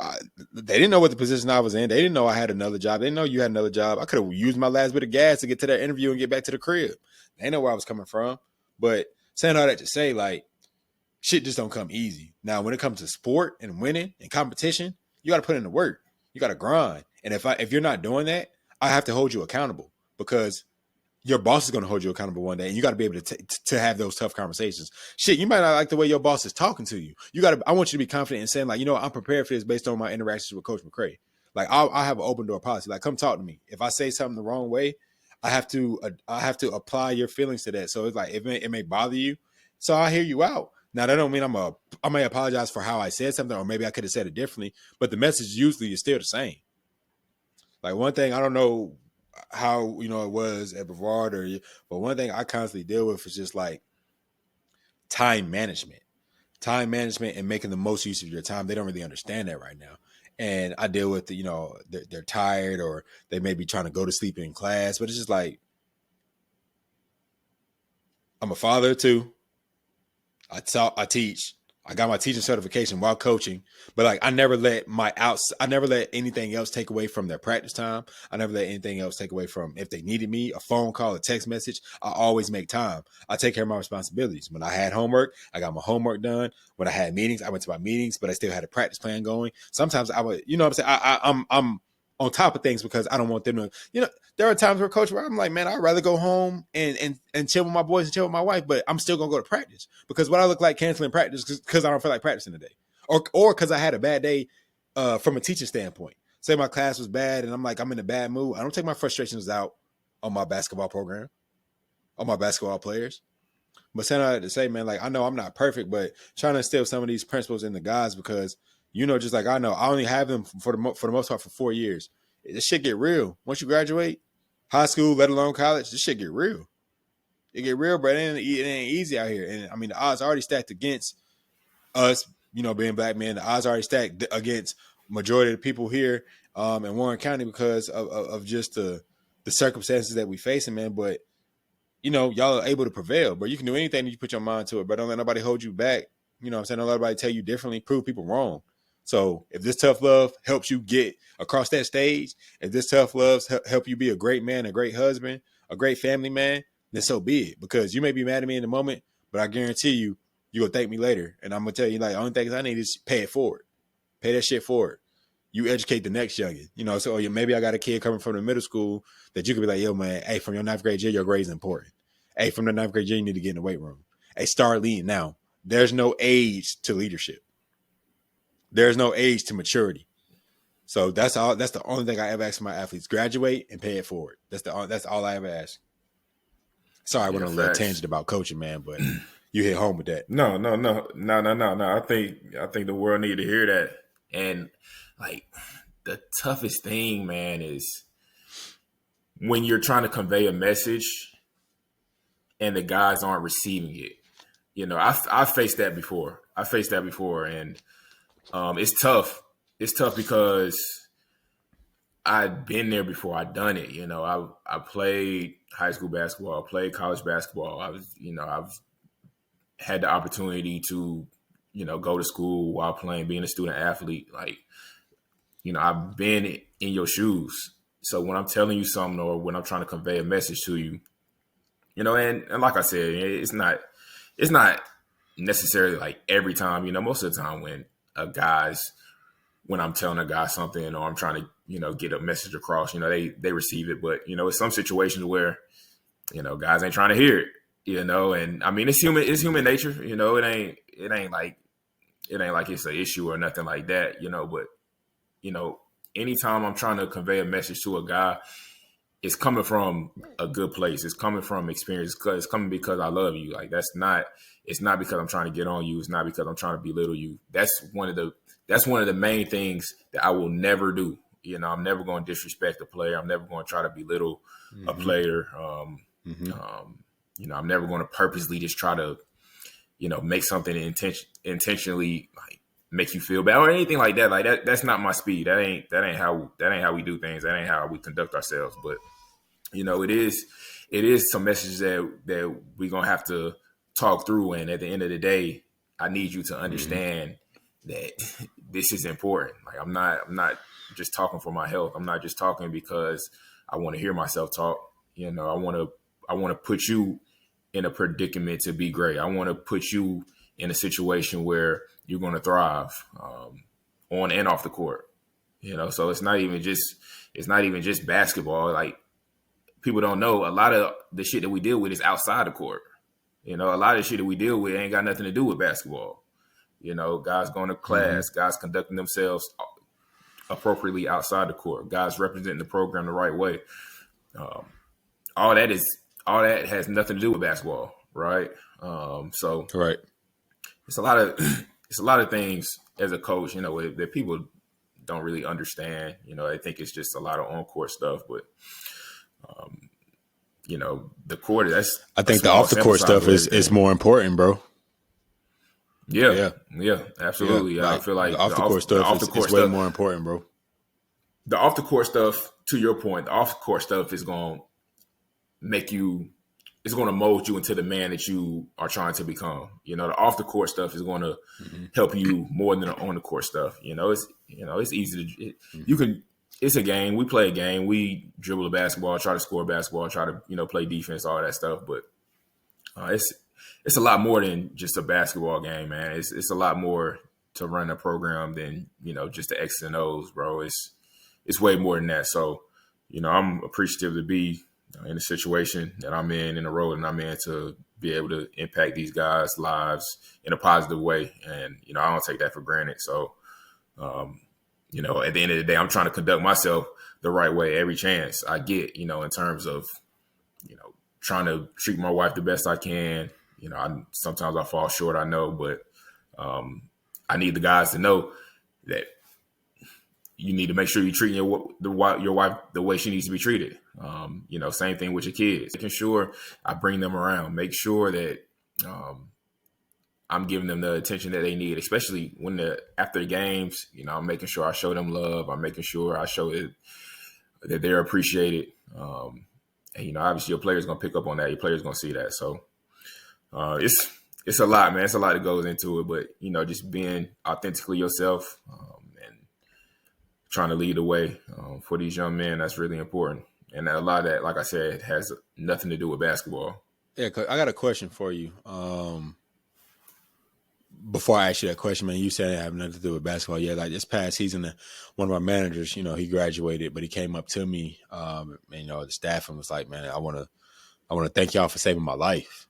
they didn't know what the position I was in. They didn't know I had another job. They didn't know you had another job. I could have used my last bit of gas to get to that interview and get back to the crib. They didn't know where I was coming from. But saying all that to say, like, shit just don't come easy. Now, when it comes to sport and winning and competition, you got to put in the work. You got to grind. And if you're not doing that, I have to hold you accountable, because your boss is going to hold you accountable one day, and you got to be able to have those tough conversations. Shit, you might not like the way your boss is talking to you. I want you to be confident in saying, like, I'm prepared for this based on my interactions with Coach McCray. Like, I'll have an open door policy. Like, come talk to me. If I say something the wrong way, I have to apply your feelings to that. So it's like it may bother you. So I hear you out. Now that don't mean I may apologize for how I said something, or maybe I could have said it differently. But the message usually is still the same. Like, one thing, I don't know how it was at Brevard, but one thing I constantly deal with is just like time management and making the most use of your time. They don't really understand that right now. And I deal with they're tired, or they may be trying to go to sleep in class, but it's just like, I'm a father too. I teach. I got my teaching certification while coaching, but like I never let anything else take away from their practice time. I never let anything else take away from if they needed me, a phone call, a text message. I always make time. I take care of my responsibilities. When I had homework, I got my homework done. When I had meetings, I went to my meetings, but I still had a practice plan going. Sometimes I would, what I'm saying, I'm on top of things because I don't want them to, there are times where I'm like, man, I'd rather go home and chill with my boys and chill with my wife, but I'm still gonna go to practice because what I look like canceling practice because I don't feel like practicing today, or because I had a bad day from a teaching standpoint. Say my class was bad and I'm in a bad mood. I don't take my frustrations out on my basketball program, on my basketball players. But saying all that to say, man, like I know I'm not perfect, but trying to instill some of these principles in the guys because just like I know, I only have them for the most part for 4 years. This shit get real once you graduate high school, let alone college. This shit get real. It get real, but it ain't easy out here. And I mean, the odds are already stacked against us, being black men. The odds are already stacked against majority of the people here in Warren County because of just the circumstances that we facing, man. But y'all are able to prevail, but you can do anything that you put your mind to it. But don't let nobody hold you back. What I'm saying? Don't let nobody tell you differently. Prove people wrong. So if this tough love helps you get across that stage, if this tough love help you be a great man, a great husband, a great family man, then so be it. Because you may be mad at me in the moment, but I guarantee you're going to thank me later. And I'm going to tell you, like, the only thing I need is pay it forward. Pay that shit forward. You educate the next youngin. So maybe I got a kid coming from the middle school that you could be like, yo, man, hey, from your 9th grade year, your grade's important. Hey, from the 9th grade year, you need to get in the weight room. Hey, start leading now. There's no age to leadership. There's no age to maturity. So that's all. That's the only thing I ever ask my athletes: graduate and pay it forward. That's all I ever ask. Sorry, I went on a little tangent about coaching, man, but you hit home with that. No. I think the world need to hear that. And like the toughest thing, man, is when you're trying to convey a message and the guys aren't receiving it. I faced that before. And it's tough. It's tough because I've been there before. I've done it. I played high school basketball. I played college basketball. I've had the opportunity to, go to school while playing, being a student athlete. Like, I've been in your shoes. So when I'm telling you something or when I'm trying to convey a message to you, and like I said, it's not necessarily like every time. Most of the time when I'm telling a guy something or I'm trying to, get a message across, they receive it. But, it's some situations where, guys ain't trying to hear it, and I mean, it's human nature, it ain't like it's an issue or nothing like that, but, anytime I'm trying to convey a message to a guy, it's coming from a good place. It's coming from experience. It's coming because I love you. Like it's not because I'm trying to get on you. It's not because I'm trying to belittle you. That's one of the main things that I will never do. I'm never going to disrespect a player. I'm never going to try to belittle a player. I'm never going to purposely just try to, make something intentionally like make you feel bad or anything like that. Like that's not my speed. That ain't how we do things. That ain't how we conduct ourselves. But it is some messages that we're gonna have to talk through. And at the end of the day, I need you to understand that this is important. Like I'm not just talking for my health. I'm not just talking because I want to hear myself talk. I want to put you in a predicament to be great. I want to put you in a situation where you're going to thrive on and off the court. So it's not even just basketball. Like people don't know, a lot of the shit that we deal with is outside the court. A lot of the shit that we deal with ain't got nothing to do with basketball. Guys going to class, guys conducting themselves appropriately outside the court, guys representing the program the right way. All that has nothing to do with basketball, right? So right. It's a lot of things as a coach, that people don't really understand. I think it's just a lot of on-court stuff, but the court. I think the off-the-court stuff is more important, bro. Yeah, absolutely. Yeah, I feel like the off-the-court stuff is way more important, bro. The off-the-court stuff, to your point, the off-the-court stuff is going to mold you into the man that you are trying to become. The off-the-court stuff is going to help you more than the on-the-court stuff. It's easy to it's a game. We play a game. We dribble the basketball, try to score basketball, try to, play defense, all that stuff. But it's a lot more than just a basketball game, man. It's a lot more to run a program than, just the X's and O's, bro. It's way more than that. So, I'm appreciative to be in the situation that I'm in the role that I'm in, to be able to impact these guys' lives in a positive way. And, I don't take that for granted. So, at the end of the day, I'm trying to conduct myself the right way every chance I get, in terms of, trying to treat my wife the best I can. Sometimes I fall short, I know, but I need the guys to know that you need to make sure you're treating your wife the way she needs to be treated. Same thing with your kids. Making sure I bring them around, make sure that I'm giving them the attention that they need, especially after the games. I'm making sure I show them love. I'm making sure I show that they're appreciated. And obviously your player's gonna pick up on that. Your player's gonna see that. So it's a lot, man. It's a lot that goes into it. But just being authentically yourself and trying to lead the way for these young men, that's really important. And a lot of that, like I said, has nothing to do with basketball. Yeah, I got a question for you. Before I ask you that question, man, you said it had nothing to do with basketball. Yeah, like this past season, one of our managers, he graduated, but he came up to me, and, the staff, and was like, man, I want to thank y'all for saving my life.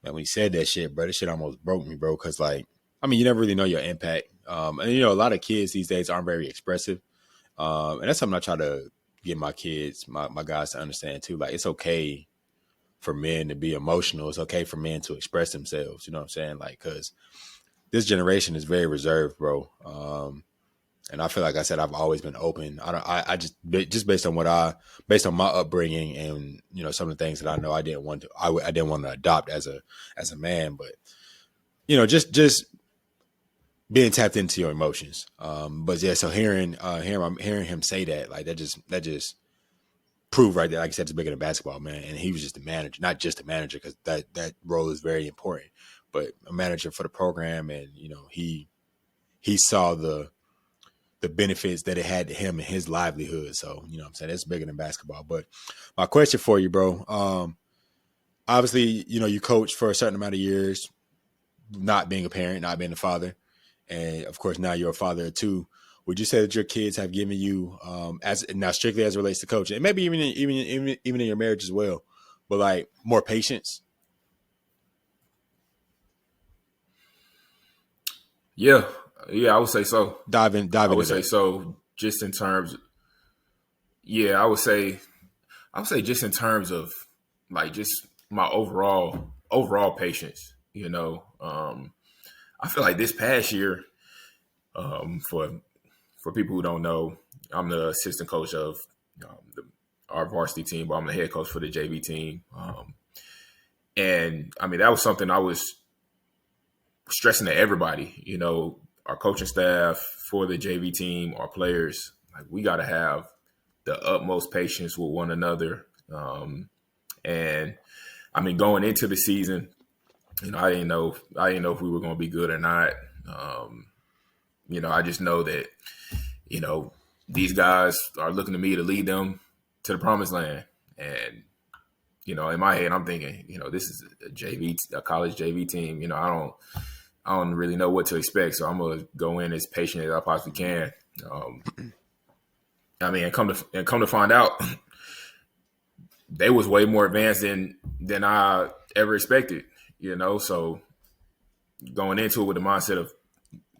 And when he said that shit, bro, that shit almost broke me, bro. Cause you never really know your impact. And a lot of kids these days aren't very expressive. And that's something I try to get my kids, my guys to understand too. Like, it's okay for men to be emotional. It's okay for men to express themselves. You know what I'm saying? Like, cause this generation is very reserved, bro. And I feel like I said, I've always been open. I just based on my upbringing and, some of the things that I know I didn't want to adopt as a man, but, just being tapped into your emotions. But yeah, so hearing him say that, like, that just proved right there. Like I said, it's bigger than basketball, man. And he was just a manager, not just a manager, because that role is very important, but a manager for the program. And, he saw the benefits that it had to him and his livelihood. So, what I'm saying, it's bigger than basketball. But my question for you, bro, obviously, you coached for a certain amount of years, not being a parent, not being a father. And of course, now you're a father too. Would you say that your kids have given you, as now strictly as it relates to coaching, and maybe even in your marriage as well, but like more patience? Yeah, I would say so. Dive in. I would say so. Just in terms, I would say just in terms of like just my overall patience. I feel like this past year, for people who don't know, I'm the assistant coach of our varsity team, but I'm the head coach for the JV team. And I mean, that was something I was stressing to everybody, our coaching staff, for the JV team, our players. Like, we got to have the utmost patience with one another. And I mean, going into the season, I didn't know if we were going to be good or not. I just know that, these guys are looking to me to lead them to the promised land. And, in my head, I'm thinking, this is a college JV team. I don't really know what to expect. So I'm going to go in as patient as I possibly can. I mean, and come to find out, they was way more advanced than I ever expected. So going into it with the mindset of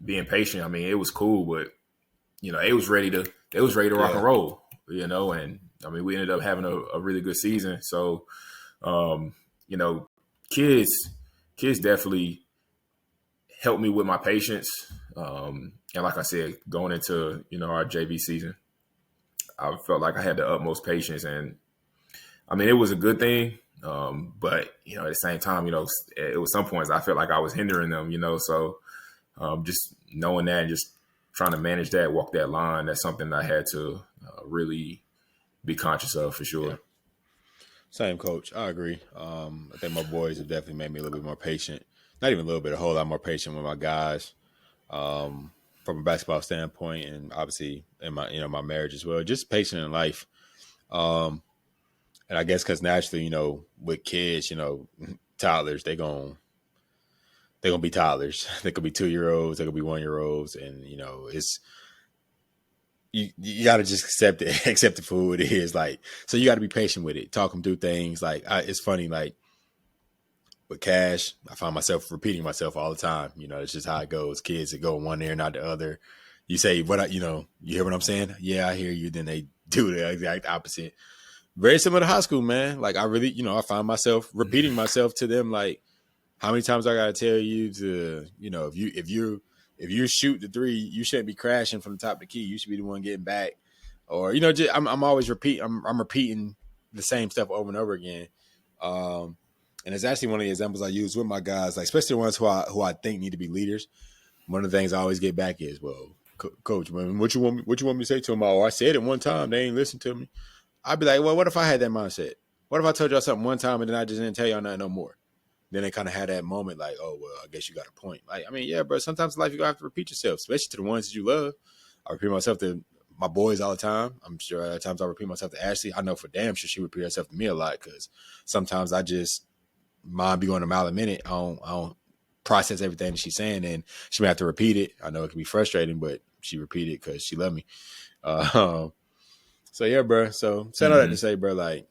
being patient, I mean, it was cool, but they was ready to rock and Yeah. roll. And I mean, we ended up having a really good season. So, um, you know, kids definitely helped me with my patience. And like I said, going into our JV season, I felt like I had the utmost patience, and I mean, it was a good thing. But at the same time, it was some points I felt like I was hindering them. So just knowing that, and just trying to manage that, walk that line, that's something I had to really be conscious of for Yeah. sure. Same, coach. I agree. I think my boys have definitely made me a little bit more patient. Not even a little bit, a whole lot more patient with my guys. From a basketball standpoint, and obviously in my my marriage as well. Just patient in life. And I guess because naturally, with kids, toddlers, they're gonna be toddlers. They could be 2-year-olds, they could be 1-year-olds, and it's you got to just accept it, accept it for who it is. Like, so you got to be patient with it, talk them through things. Like, it's funny, like with Cash, I find myself repeating myself all the time. It's just how it goes. Kids that go one ear, not the other. You say you hear what I'm saying? Yeah, I hear you. Then they do the exact opposite. Very similar to high school, man. Like, I really, I find myself repeating myself to them. Like, how many times I gotta tell you to, if you shoot the three, you shouldn't be crashing from the top of the key. You should be the one getting back. Or just I'm always I'm repeating the same stuff over and over again. And it's actually one of the examples I use with my guys, like especially the ones who I think need to be leaders. One of the things I always get back is, well, coach, man, what you want me to say to them? Oh, I said it one time, they ain't listen to me. I'd be like, well, what if I had that mindset? What if I told y'all something one time and then I just didn't tell y'all nothing no more? Then they kind of had that moment like, oh, well, I guess you got a point. Like, I mean, yeah, bro, sometimes in life you're going to have to repeat yourself, especially to the ones that you love. I repeat myself to my boys all the time. I'm sure at times I repeat myself to Ashley. I know for damn sure she repeats herself to me a lot because sometimes I just, mine be going a mile a minute. I don't process everything that she's saying, and she may have to repeat it. I know it can be frustrating, but she repeated it because she loved me. So, yeah, bro. So, saying all that to say, bro, like,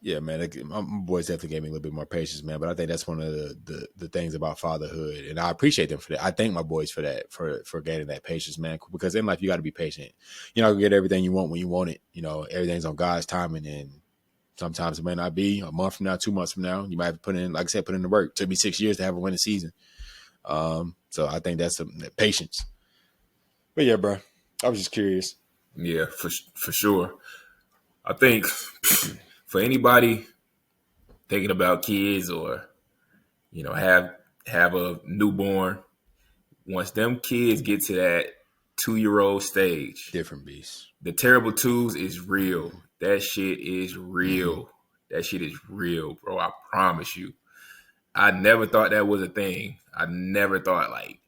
yeah, man, my boys definitely gave me a little bit more patience, man. But I think that's one of the things about fatherhood, and I appreciate them for that. I thank my boys for that, for gaining that patience, man. Because in life, you got to be patient. You're not gonna get everything you want when you want it. Everything's on God's timing, and sometimes it may not be a month from now, 2 months from now. You might have to put in, like I said, put in the work. It took me 6 years to have a winning season. So I think that's patience. But yeah, bro, I was just curious. Yeah, for sure. I think for anybody thinking about kids or have a newborn, once them kids get to that 2-year-old stage, Different beast. the terrible twos is real. That shit is real. That shit is real, bro. I promise you. I never thought that was a thing. I never thought, like,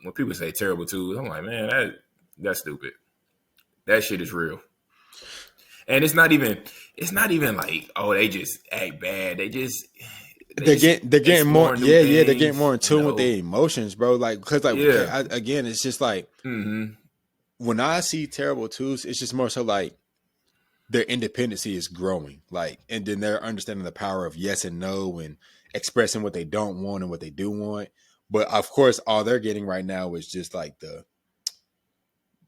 when people say terrible twos, I'm like, man, that's stupid. That shit is real. And it's not even like, oh, they just act bad. They're getting more, they're getting more in tune with their emotions, bro. Like, because again, it's just like when I see terrible twos, it's just more so like their independency is growing, like, and then they're understanding the power of yes and no and expressing what they don't want and what they do want. But of course, all they're getting right now is just like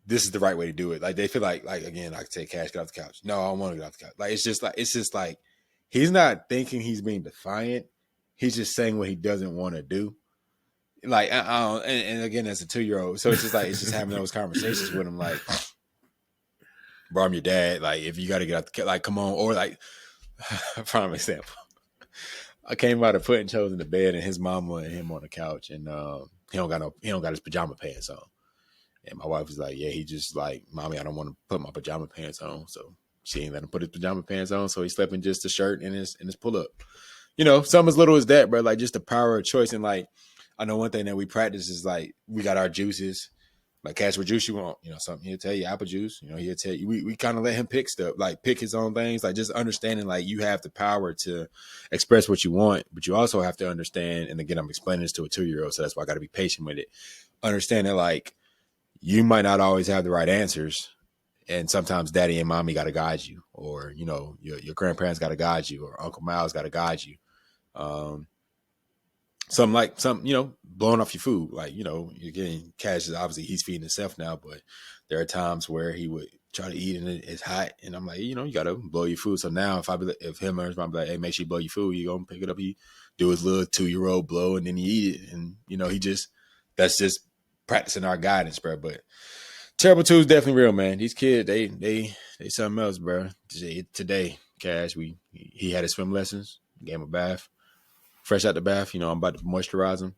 this is the right way to do it. Like, they feel like again, I could say, Cash, get off the couch. No, I don't want to get off the couch. Like, it's just like he's not thinking he's being defiant. He's just saying what he doesn't want to do. Like, and again, as a 2-year-old, so it's just having those conversations with him, like, bro, I'm your dad. Like, if you got to get out the couch, like, come on. Or like, prime example, I came out of putting Chose in the bed, and his mama and him on the couch, and he don't got his pajama pants on. And my wife was like, yeah, he just like, mommy, I don't want to put my pajama pants on. So she ain't let him put his pajama pants on. So he slept in just a shirt and his pull up. Something as little as that, bro. Like, just the power of choice. And like, I know one thing that we practice is like, we got our juices. Like, Cash, what juice you want? Something he'll tell you, apple juice. He'll tell you. We kind of let him pick stuff, like pick his own things. Like, just understanding, like, you have the power to express what you want, but you also have to understand. And again, I'm explaining this to a 2-year-old, so that's why I got to be patient with it. Understand that, like, you might not always have the right answers, And sometimes daddy and mommy got to guide you, or, you know, your grandparents got to guide you, or Uncle Miles got to guide you. Some, you know, blowing off your food. Like, you know, you're getting Cash is obviously he's feeding himself now, but there are times where he would try to eat and it's hot. And I'm like, you know, you got to blow your food. So now if him or his mom be like, hey, make sure you blow your food, you go and pick it up. He do his little 2-year-old blow and then he eat it. And, you know, that's just practicing our guidance, bro. But Terrible 2 is definitely real, man. These kids, they something else, bro. Today, Cash, he had his swim lessons, gave him a bath. Fresh out the bath, you know, I'm about to moisturize him.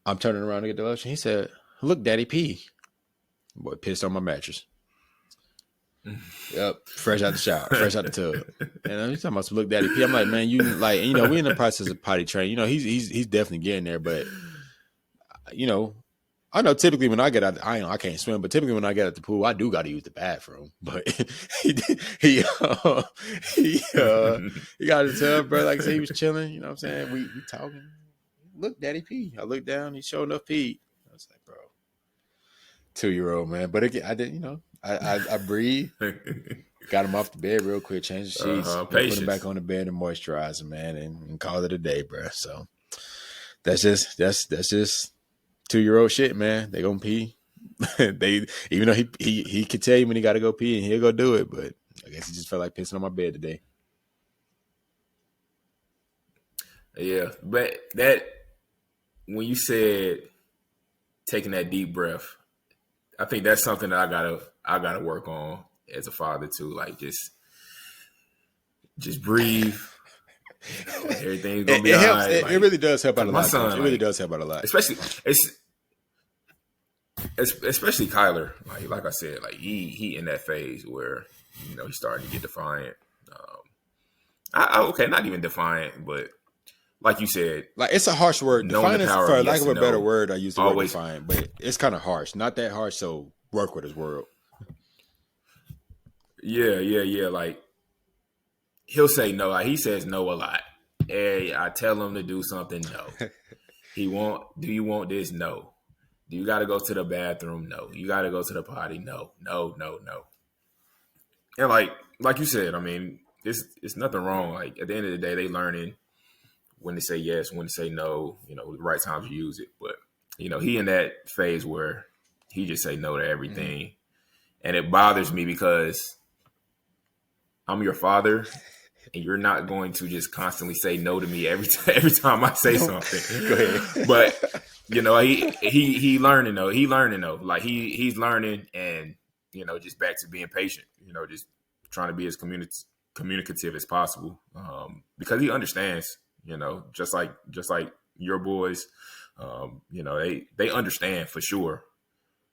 I'm turning around to get the lotion. He said, look, Daddy pee. Boy, pissed on my mattress. Yep. Fresh out the shower, fresh out the tub. And I'm talking about some look, Daddy pee. I'm like, man, you like, you know, we in the process of potty training. You know, he's definitely getting there, but you know, I know typically when I get out, I can't swim, but typically when I get at the pool, I do got to use the bathroom. But he got his tub, bro. Like I said, he was chilling. You know what I'm saying? We talking. Look, Daddy pee. I looked down. He showed enough pee. I was like, bro, 2-year-old, man. But again, I did. You know, I breathed. Got him off the bed real quick. Changed the sheets. Put him back on the bed and moisturize him, man, and call it a day, bro. So that's just 2-year-old shit, man. They gonna pee. Even though he could tell you when he got to go pee and he'll go do it, but I guess he just felt like pissing on my bed today. Yeah, but that when you said taking that deep breath, I think that's something that I gotta work on as a father too. Like just breathe. You know, everything's gonna be all right. It really does help out a lot. My son, it really does help out a lot. Especially Kyler, like I said, like he in that phase where, you know, he's starting to get defiant. Okay, not even defiant, but like you said, like it's a harsh word. Defiant, for lack of a better word, I use the word defiant, but it's kind of harsh. Not that harsh, so work with his word. Yeah. Like he'll say no. Like he says no a lot. Hey, I tell him to do something. No. Do you want this? No. Do you got to go to the bathroom? No. You got to go to the potty? No. And like you said, I mean, it's nothing wrong. Like at the end of the day, they learning when to say yes, when to say no, you know, the right times to use it. But, you know, he in that phase where he just say no to everything. Mm-hmm. And it bothers me because I'm your father and you're not going to just constantly say no to me every time I say something. Go ahead. But, you know, he learning though. Like he's learning and, you know, just back to being patient, you know, just trying to be as communicative as possible. Because he understands, you know, just like your boys, you know, they understand for sure.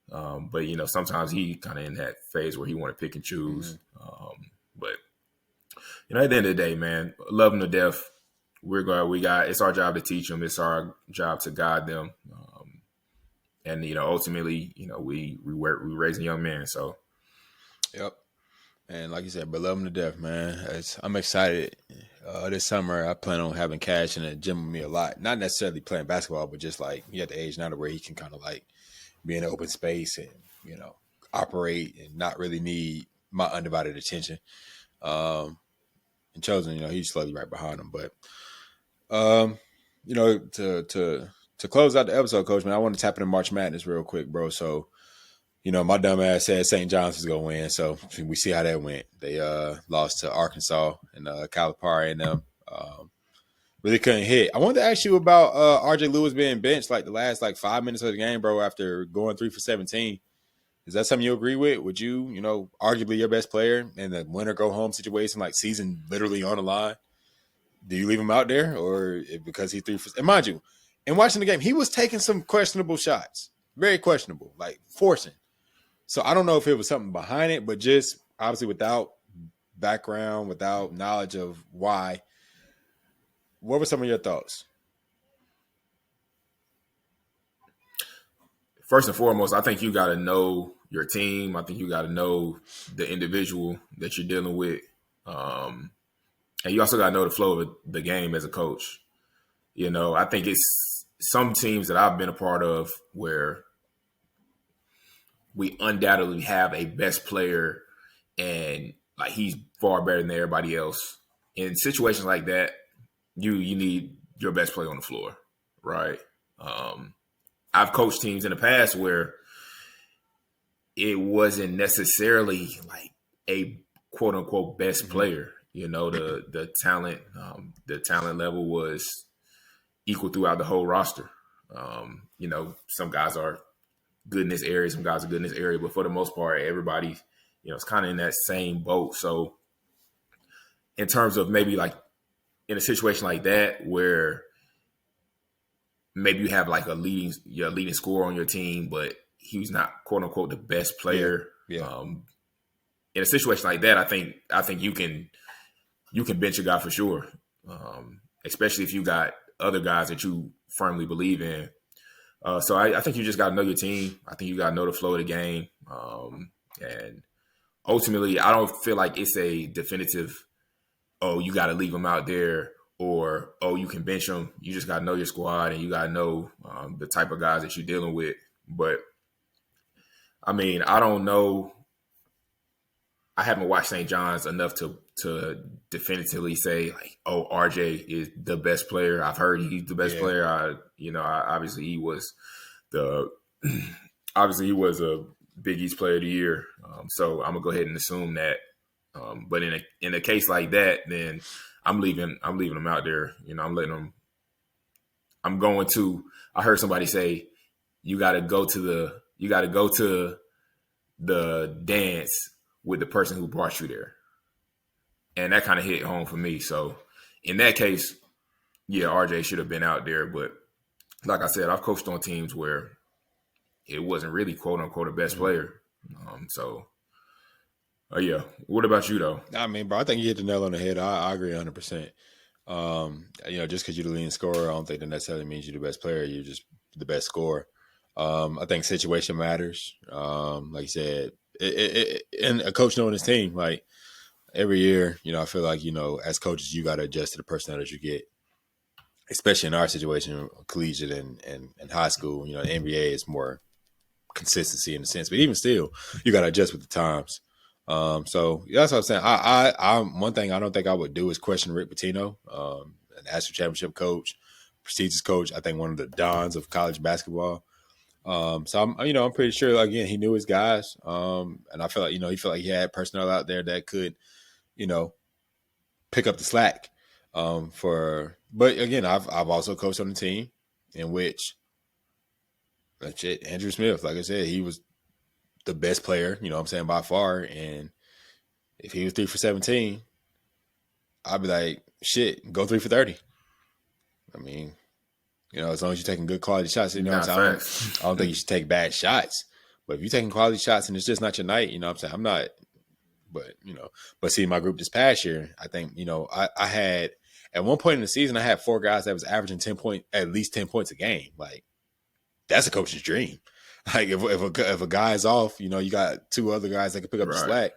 But, you know, sometimes he kind of in that phase where he want to pick and choose. Mm-hmm. But, you know, at the end of the day, man, love them to death. It's our job to teach them. It's our job to guide them. And, you know, ultimately, you know, we raising young men. So. Yep. And like you said, but love them to death, man. I'm excited. This summer, I plan on having Cash in the gym with me a lot. Not necessarily playing basketball, but just like he at the age now to where he can kind of like be in an open space and, you know, operate and not really need my undivided attention. And Chosen, you know, he's slowly right behind him. But, you know, to close out the episode, Coach, man, I want to tap into March Madness real quick, bro. So, you know, my dumb ass said St. John's was going to win. So we see how that went. They lost to Arkansas and Calipari and them. Really couldn't hit. I wanted to ask you about RJ Lewis being benched like the last 5 minutes of the game, bro, after going 3 for 17. Is that something you agree with? Would you, you know, arguably your best player in the winner go home situation, like season literally on the line? Do you leave him out there or because he 3 for? And mind you, in watching the game, he was taking some questionable shots, very questionable, like forcing. So I don't know if it was something behind it, but just obviously without background, without knowledge of why. What were some of your thoughts? First and foremost, I think you got to know your team. I think you got to know the individual that you're dealing with. And you also got to know the flow of the game as a coach. You know, I think it's some teams that I've been a part of where we undoubtedly have a best player, and like he's far better than everybody else. In situations like that, you need your best player on the floor, right? I've coached teams in the past where it wasn't necessarily like a quote unquote best player. You know, the talent level was equal throughout the whole roster. You know, some guys are good in this area, some guys are good in this area, but for the most part, everybody, you know, it's kind of in that same boat. So, in terms of maybe like in a situation like that where maybe you have like your leading scorer on your team, but he's not quote unquote the best player. Yeah. In a situation like that, I think you can bench a guy for sure, especially if you got other guys that you firmly believe in. So I think you just got to know your team. I think you got to know the flow of the game, and ultimately, I don't feel like it's a definitive. Oh, you got to leave him out there, or oh, you can bench him. You just got to know your squad, and you got to know the type of guys that you're dealing with. But I mean, I don't know. I haven't watched St. John's enough to definitively say like, oh, RJ is the best player. I've heard he's the best player. Obviously he was a Big East Player of the Year. So I'm gonna go ahead and assume that. But in a case like that, then I'm leaving him out there. You know, I'm letting him. I heard somebody say you got to go to the dance with the person who brought you there. And that kind of hit home for me. So in that case, yeah, RJ should have been out there. But like I said, I've coached on teams where it wasn't really quote unquote a best player. Yeah. What about you though? I mean, bro, I think you hit the nail on the head. I agree 100%. You know, just because you're the leading scorer, I don't think that necessarily means you're the best player. You're just the best scorer. I think situation matters. Like you said, and a coach knowing his team, like every year, you know, I feel like, you know, as coaches, you got to adjust to the personnel that you get, especially in our situation, collegiate and high school. You know, the NBA is more consistency in a sense, but even still, you got to adjust with the times. So yeah, that's what I'm saying. I one thing I don't think I would do is question Rick Pitino, an national championship coach, prestigious coach. I think one of the dons of college basketball. So I'm pretty sure again he knew his guys, and I feel like he felt like he had personnel out there that could, pick up the slack. But again, I've also coached on the team in which, that's it, Andrew Smith. Like I said, he was the best player, by far. And if he was 3 for 17, I'd be like, shit, go 3 for 30. I mean, as long as you're taking good quality shots, I don't think you should take bad shots. But if you're taking quality shots and it's just not your night, I'm not. But see, my group this past year, I think, I had at one point in the season, I had 4 guys that was averaging at least 10 points a game. Like, that's a coach's dream. Like if a guy is off, you got 2 other guys that can pick up the slack.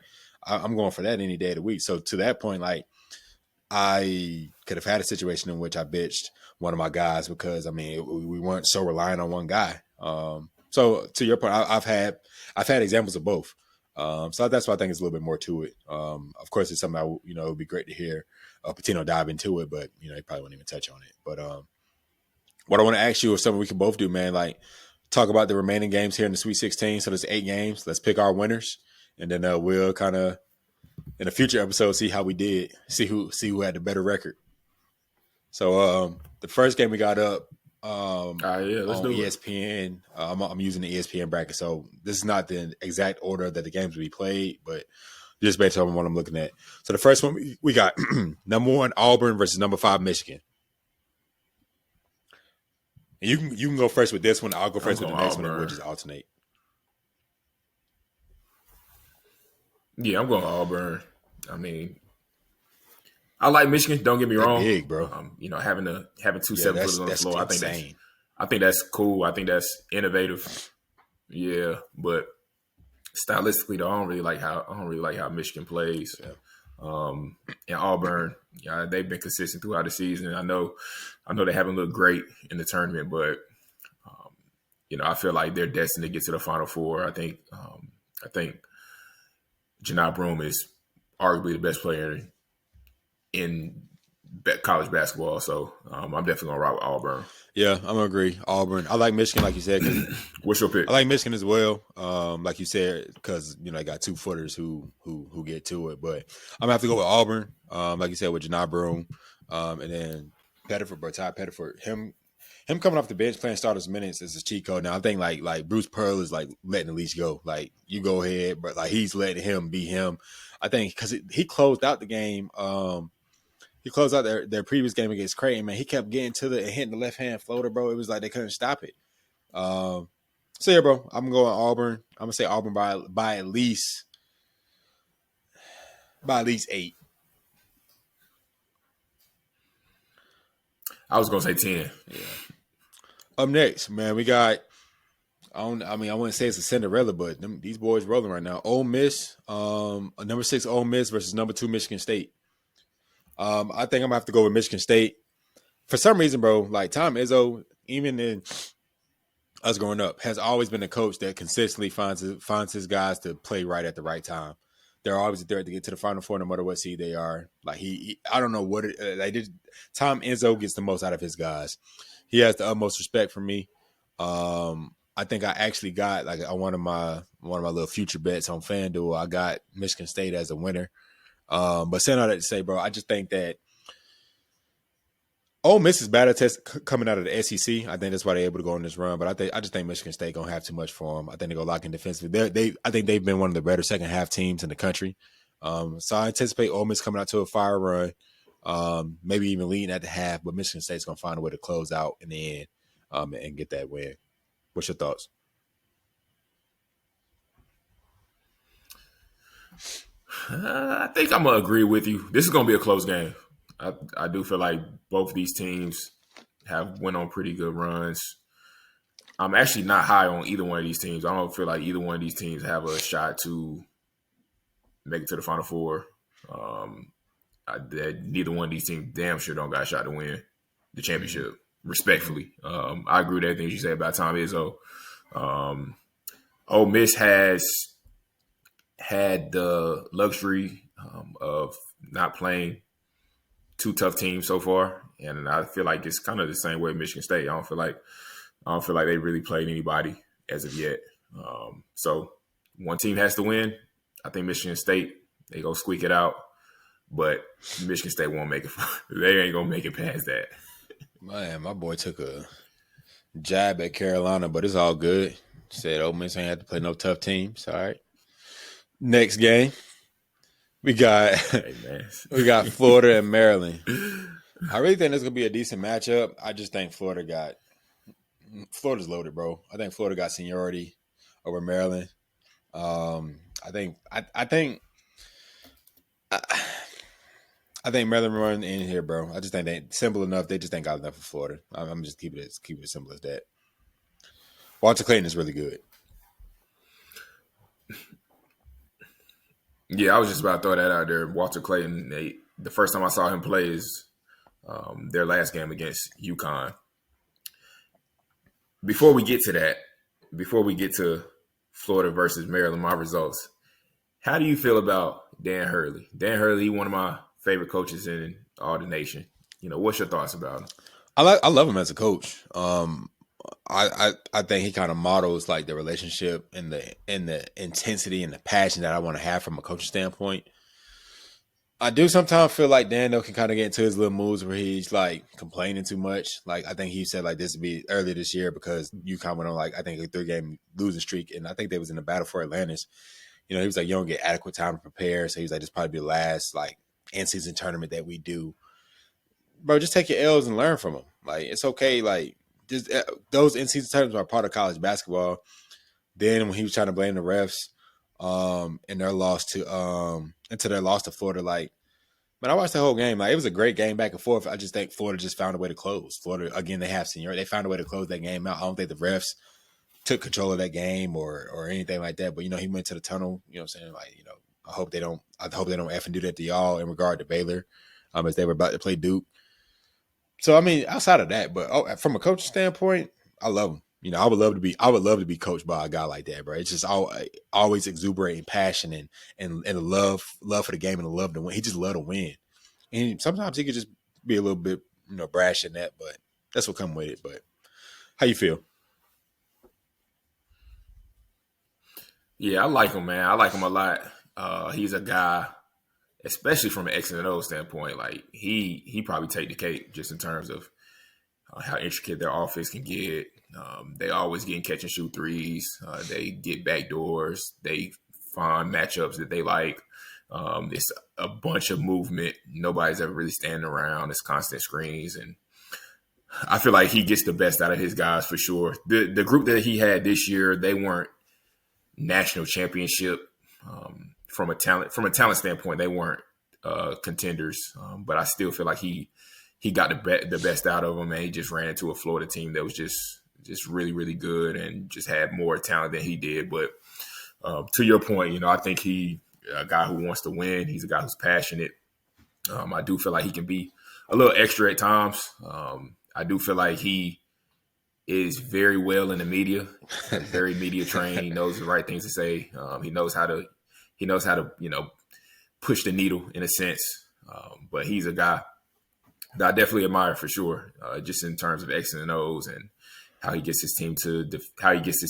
I'm going for that any day of the week. So to that point, like, I could have had a situation in which I bitched one of my guys because we weren't so reliant on one guy. So to your point, I've had examples of both. So that's why I think it's a little bit more to it. Of course, it's something it would be great to hear Pitino dive into it, but he probably won't even touch on it. But what I want to ask you is something we can both do, man. Like, talk about the remaining games here in the Sweet 16. So there's 8 games. Let's pick our winners, and then we'll kind of in a future episode see how we did, see who had the better record. So the first game we got up let's on do ESPN. I'm using the ESPN bracket, so this is not the exact order that the games will be played, but just based on what I'm looking at. So the first one we got number 1 Auburn versus number 5 Michigan. And you can go first with this one. I'll go first with the next one, and we'll just alternate. Yeah, I'm going Auburn. I mean, I like Michigan. Don't get me wrong. Big, bro. Having 2 7-footers on the floor. Insane. I think that's cool. I think that's innovative. Yeah, but stylistically, though, I don't really like how Michigan plays. Yeah. And Auburn, they've been consistent throughout the season. I know they haven't looked great in the tournament, but I feel like they're destined to get to the Final Four. I think Janai Broome is arguably the best player in college basketball. So I'm definitely gonna rock with Auburn. Yeah, I'm gonna agree. Auburn. I like Michigan, like you said. What's your pick? I like Michigan as well. Like you said, because they got 2-footers who get to it. But I'm gonna have to go with Auburn. Like you said, with Janai Broome, and then Pettiford, Ty Pettiford. Him coming off the bench playing starters minutes is a cheat code. Now I think like Bruce Pearl is like letting the leash go. Like you go ahead, but like he's letting him be him. I think because he closed out the game. He closed out their previous game against Creighton. Man, he kept getting to and hitting the left hand floater, bro. It was like they couldn't stop it. So yeah, bro, I'm going Auburn. I'm gonna say Auburn by at least 8. I was gonna say 10. Yeah. Up next, man, we got. I wouldn't say it's a Cinderella, but these boys rolling right now. Ole Miss, number 6 Ole Miss versus number 2 Michigan State. I think I'm gonna have to go with Michigan State. For some reason, bro, like Tom Izzo, even in us growing up, has always been a coach that consistently finds his guys to play right at the right time. They're always a threat to get to the Final Four, no matter what seed they are. Like I don't know what Tom Izzo gets the most out of his guys. He has the utmost respect for me. I think I actually got like on one of my little future bets on FanDuel. I got Michigan State as a winner. But saying all that to say, bro, I just think that Ole Miss is bad at coming out of the SEC. I think that's why they're able to go on this run. But I just think Michigan State gonna have too much for them. I think they go lock in defensively. I think they've been one of the better second half teams in the country. So I anticipate Ole Miss coming out to a fire run, maybe even leading at the half. But Michigan State's gonna find a way to close out in the end, and get that win. What's your thoughts? I think I'm gonna agree with you. This is gonna be a close game. I do feel like both of these teams have went on pretty good runs. I'm actually not high on either one of these teams. I don't feel like either one of these teams have a shot to make it to the Final Four. Neither one of these teams damn sure don't got a shot to win the championship. Respectfully, I agree with everything you said about Tom Izzo. Ole Miss has had the luxury of not playing 2 tough teams so far, and I feel like it's kind of the same way with Michigan State. I don't feel like they really played anybody as of yet. So one team has to win. I think Michigan State, they go squeak it out, but Michigan State won't make it. They ain't gonna make it past that. Man, my boy took a jab at Carolina, but it's all good. Said Ole Miss ain't had to play no tough teams. All right. Next game, we got Florida and Maryland. I really think this gonna be a decent matchup. I just think Florida's loaded, bro. I think Florida got seniority over Maryland. I think Maryland run in here, bro. I just think they simple enough. They just ain't got enough for Florida. I'm just keep it as simple as that. Walter Clayton is really good. Yeah, I was just about to throw that out there. Walter Clayton, the first time I saw him play is their last game against UConn. Before we get to Florida versus Maryland, my results, how do you feel about Dan Hurley? Dan Hurley, one of my favorite coaches in all the nation. What's your thoughts about him? I love him as a coach. I think he kind of models like the relationship and the intensity and the passion that I want to have from a coaching standpoint. I do sometimes feel like Dan though can kind of get into his little moves where he's like complaining too much. Like I think he said like this would be earlier this year because UConn went on like I think a 3-game losing streak, and I think they was in the battle for Atlantis. He was like, you don't get adequate time to prepare, so he's like, this probably be the last like in-season tournament that we do. Bro, just take your L's and learn from them. Like it's okay, like. Just, those in-season tournaments are part of college basketball. Then when he was trying to blame the refs, and their loss to Florida, like, man, I watched the whole game. Like, it was a great game back and forth. I just think Florida just found a way to close. Florida, again, they have seniority. They found a way to close that game out. I don't think the refs took control of that game or anything like that. But he went to the tunnel. You know what I'm saying? Like, I hope they don't F and do that to y'all in regard to Baylor, as they were about to play Duke. So, I mean, outside of that, but from a coaching standpoint, I love him. I would love to be coached by a guy like that, bro. It's just always exuberating passion and the love for the game and the love to win. He just love to win, and sometimes he could just be a little bit brash in that, but that's what come with it. But how you feel? Yeah, I like him, man. I like him a lot. He's a guy, especially from an X and O standpoint. Like he probably take the cake just in terms of how intricate their offense can get. They always get catch and shoot threes. They get back doors. They find matchups that they like. It's a bunch of movement. Nobody's ever really standing around. It's constant screens, and I feel like he gets the best out of his guys for sure. The group that he had this year, they weren't national championship from a talent standpoint. They weren't contenders, but I still feel like he got the best out of them, and he just ran into a Florida team that was just really, really good and just had more talent than he did. But to your point, I think he a guy who wants to win. He's a guy who's passionate. I do feel like he can be a little extra at times. I do feel like he is very well in the media, very media trained. He knows the right things to say. He knows how to push the needle in a sense. But he's a guy that I definitely admire for sure, just in terms of X's and O's and how he gets his team to defend, how he gets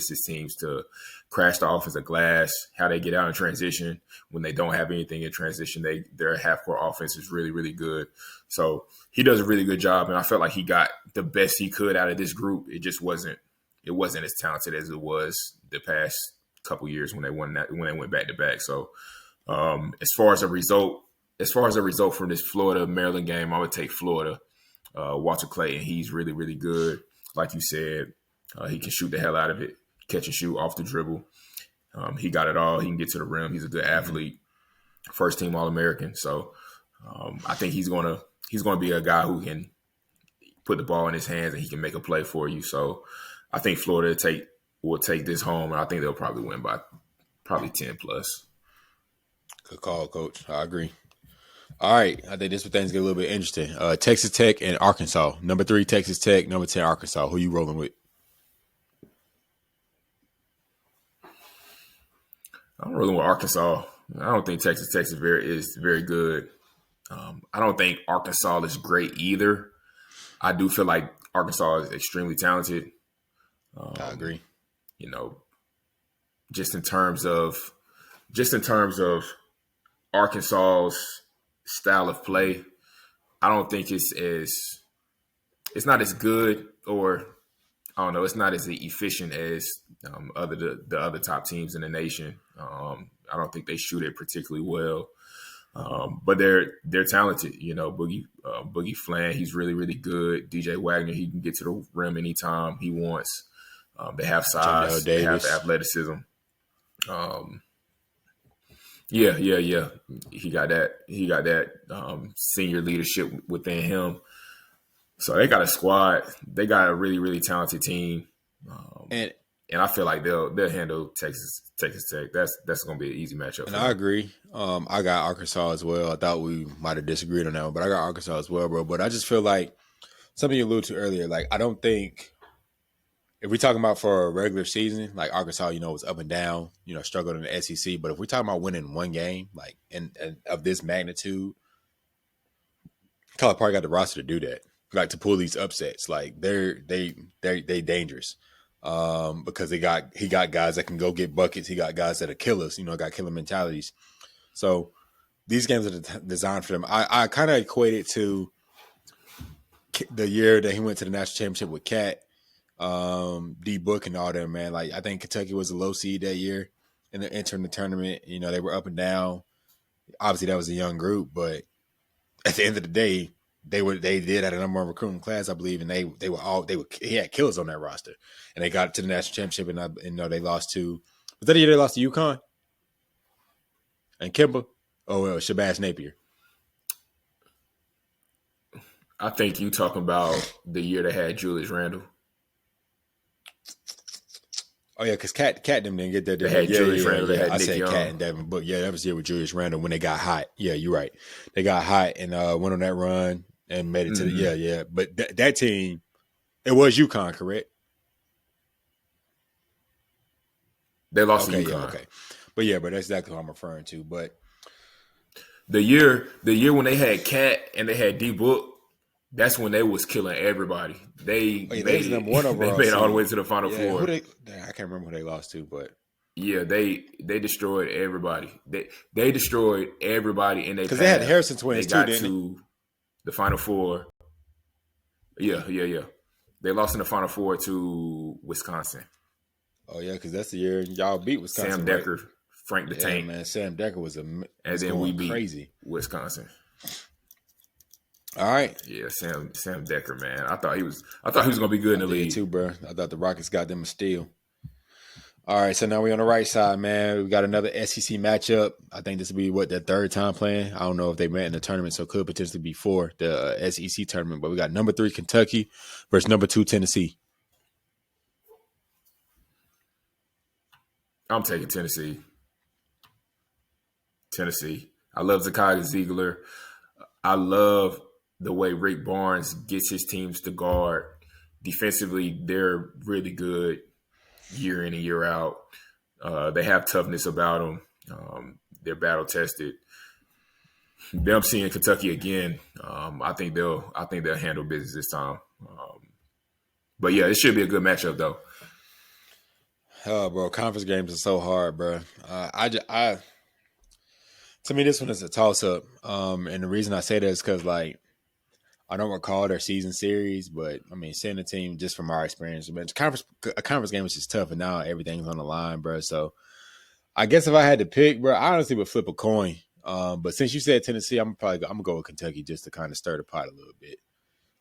his teams to crash the offensive glass, how they get out in transition when they don't have anything in transition. Their half court offense is really, really good. So he does a really good job, and I felt like he got the best he could out of this group. It just wasn't as talented as it was the past couple years when they went back to back. So as far as a result from this Florida Maryland game, I would take Florida. Walter Clayton, he's really, really good. Like you said, he can shoot the hell out of it, catch and shoot off the dribble. He got it all. He can get to the rim. He's a good athlete, first team All-American. So I think he's gonna be a guy who can put the ball in his hands and he can make a play for you. So I think Florida will take this home, and I think they'll probably win by probably 10 plus. Good call, Coach. I agree. All right. I think this is where things get a little bit interesting. Texas Tech and Arkansas. Number 3, Texas Tech. Number 10, Arkansas. Who you rolling with? I'm rolling with Arkansas. I don't think Texas Tech is very good. I don't think Arkansas is great either. I do feel like Arkansas is extremely talented. I agree. Just in terms of Arkansas's style of play, I don't think it's not as good, or I don't know, it's not as efficient as the other top teams in the nation. I don't think they shoot it particularly well, but they're talented. Boogie Flan, he's really, really good. DJ Wagner, he can get to the rim anytime he wants. They have size, they have athleticism. Yeah. He got that senior leadership within him. So they got a squad. They got a really, really talented team. And I feel like they'll handle Texas Tech. That's going to be an easy matchup. And I agree. I got Arkansas as well. I thought we might have disagreed on that one, but I got Arkansas as well, bro. But I just feel like something you alluded to earlier. Like, I don't think if we're talking about for a regular season, like Arkansas, was up and down, struggled in the SEC. But if we're talking about winning one game, like and of this magnitude, Colorado got the roster to do that, like to pull these upsets. Like they dangerous because he got guys that can go get buckets. He got guys that are killers. Got killer mentalities. So these games are designed for them. I kind of equate it to the year that he went to the national championship with Cat. D Book and all them, man. Like, I think Kentucky was a low seed that year and they're entering the tournament. They were up and down. Obviously that was a young group, but at the end of the day, they did have a number one recruiting class, I believe, and he had killers on that roster. And they got to the national championship and they lost to, was that the year they lost to UConn? And Kimba? Oh well, Shabazz Napier. I think you talking about the year they had Julius Randle. Oh yeah, because Cat them didn't get that. They had Julius Randle. They had I Nick said Young. Cat and Devin, but yeah, that was the year with Julius Randle when they got hot. Yeah, you're right. They got hot and went on that run and made it to the But that team, It was UConn, correct? They lost to Okay, yeah, UConn. okay. But yeah, but that's exactly what I'm referring to. But The year when they had Cat and they had D Book, that's when they was killing everybody. They oh yeah, they was the made number one they overall made it all the way seed. to the Final Yeah, who Four. they? I can't remember who they lost to, but Yeah, they destroyed everybody. They destroyed everybody in their because they had the path. Harrison They twins too, got didn't they? to the Final Four. Yeah. They lost in the Final Four to Wisconsin. Oh yeah, because that's the year y'all beat Sam Wisconsin, right? Decker, Frank the Yeah, Tank, man. Sam Decker and was then we going beat crazy. Wisconsin. All right. Yeah, Sam Decker, man. I thought he was gonna be good in I the did league. too, bro. I thought the Rockets got them a steal. All right, so now we're on the right side, man. We got another SEC matchup. I think this will be their third time playing. I don't know if they met in the tournament, so it could potentially be for the SEC tournament. But we got number 3 Kentucky versus number 2 Tennessee. I'm taking Tennessee. Tennessee. I love Zakai Ziegler. I love the way Rick Barnes gets his teams to guard. Defensively, they're really good year in and year out. They have toughness about them. They're battle tested. Them seeing Kentucky again, I think they'll handle business this time. But yeah, it should be a good matchup though. Oh, bro, conference games are so hard, bro. To me, this one is a toss up. And the reason I say that is because, like, I don't recall their season series, but I mean, seeing the team just from our experience, man, a conference game is just tough, and now everything's on the line, bro. So I guess if I had to pick, bro, I honestly would flip a coin. But since you said Tennessee, I'm gonna go with Kentucky just to kind of stir the pot a little bit.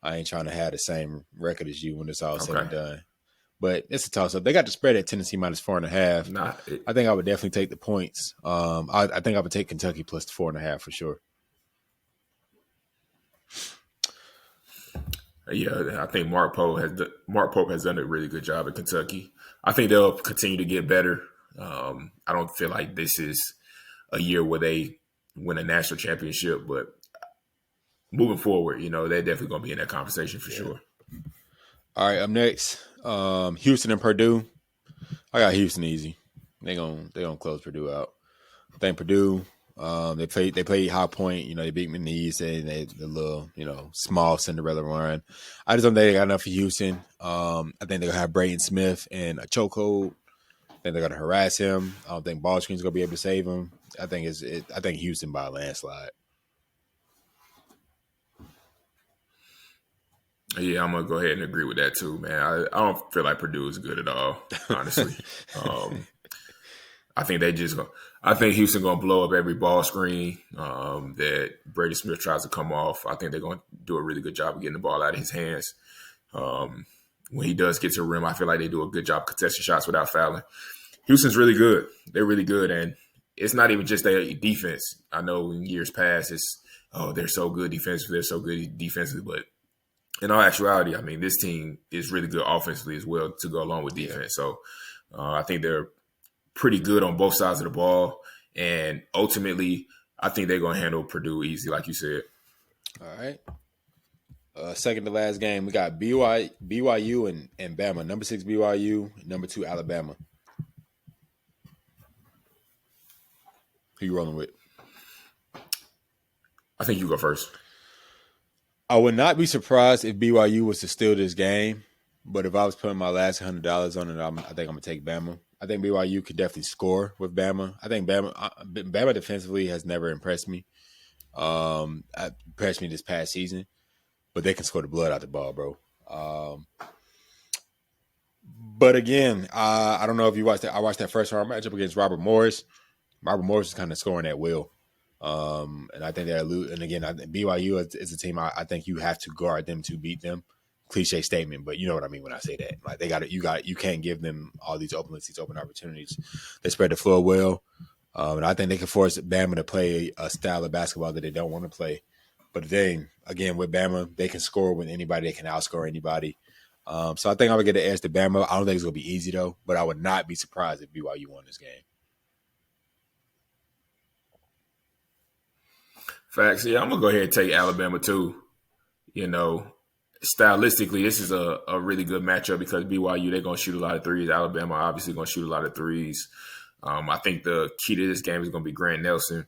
I ain't trying to have the same record as you when it's all said and Okay. done. But it's a toss up. They got the spread at Tennessee minus 4.5. Nah, I think I would definitely take the points. I think I would take Kentucky plus the 4.5 for sure. yeah, I think Mark Pope has done a really good job at Kentucky. I think they'll continue to get better. I don't feel like this is a year where they win a national championship, but moving forward, they're definitely going to be in that conversation for sure. All right, up next, Houston and Purdue. I got Houston easy. They gonna close Purdue out. I think Purdue. They played High Point. They beat me in the East and the little small Cinderella run. I just don't think they got enough for Houston. I think they're gonna have Braden Smith in a chokehold. I think they're gonna harass him. I don't think ball screen's gonna be able to save him. I think I think Houston by a landslide. Yeah, I'm gonna go ahead and agree with that too, man. I don't feel like Purdue is good at all, honestly. I think I think Houston gonna blow up every ball screen that Brady Smith tries to come off. I think they're gonna do a really good job of getting the ball out of his hands. When he does get to the rim, I feel like they do a good job contesting shots without fouling. Houston's really good. They're really good, and it's not even just their defense. I know in years past, they're so good defensively, but in all actuality, I mean, this team is really good offensively as well to go along with defense. So I think they're pretty good on both sides of the ball. And ultimately, I think they're going to handle Purdue easy, like you said. All right. Second to last game, we got BYU and Bama. Number 6 BYU, number 2 Alabama. Who you rolling with? I think you go first. I would not be surprised if BYU was to steal this game, but if I was putting my last $100 on it, I think I'm gonna take Bama. I think BYU could definitely score with Bama. I think Bama defensively has never impressed me. Impressed me this past season, but they can score the blood out the ball, bro. But again, I don't know if you watched that. I watched that first round matchup against Robert Morris. Robert Morris is kind of scoring at will. And I think they're and again, BYU is a team I think you have to guard them to beat them. Cliche statement, but you know what I mean when I say that. Like you can't give them all these open opportunities. They spread the floor well, and I think they can force Bama to play a style of basketball that they don't want to play. But the thing, again, with Bama, they can score with anybody. They can outscore anybody. So I think I would get the edge to Bama. I don't think it's gonna be easy though, but I would not be surprised if BYU won this game. Facts. Yeah, I'm gonna go ahead and take Alabama too. stylistically, this is a really good matchup because BYU, they're going to shoot a lot of threes. Alabama obviously going to shoot a lot of threes. I think the key to this game is going to be Grant Nelson.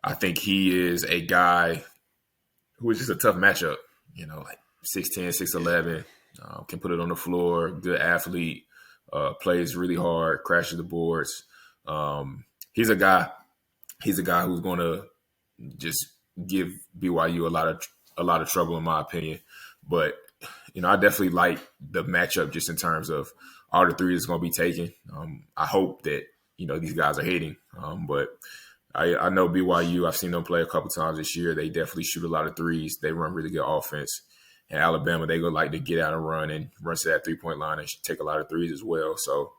I think he is a guy who is just a tough matchup, like 6'10", 6'11", can put it on the floor, good athlete, plays really hard, crashes the boards. He's a guy who's going to just give BYU a lot of trouble, in my opinion. But I definitely like the matchup just in terms of all the threes going to be taken. I hope that these guys are hitting, but I know BYU. I've seen them play a couple times this year. They definitely shoot a lot of threes. They run really good offense. And Alabama, they go like to get out and run to that 3-point line and take a lot of threes as well. So,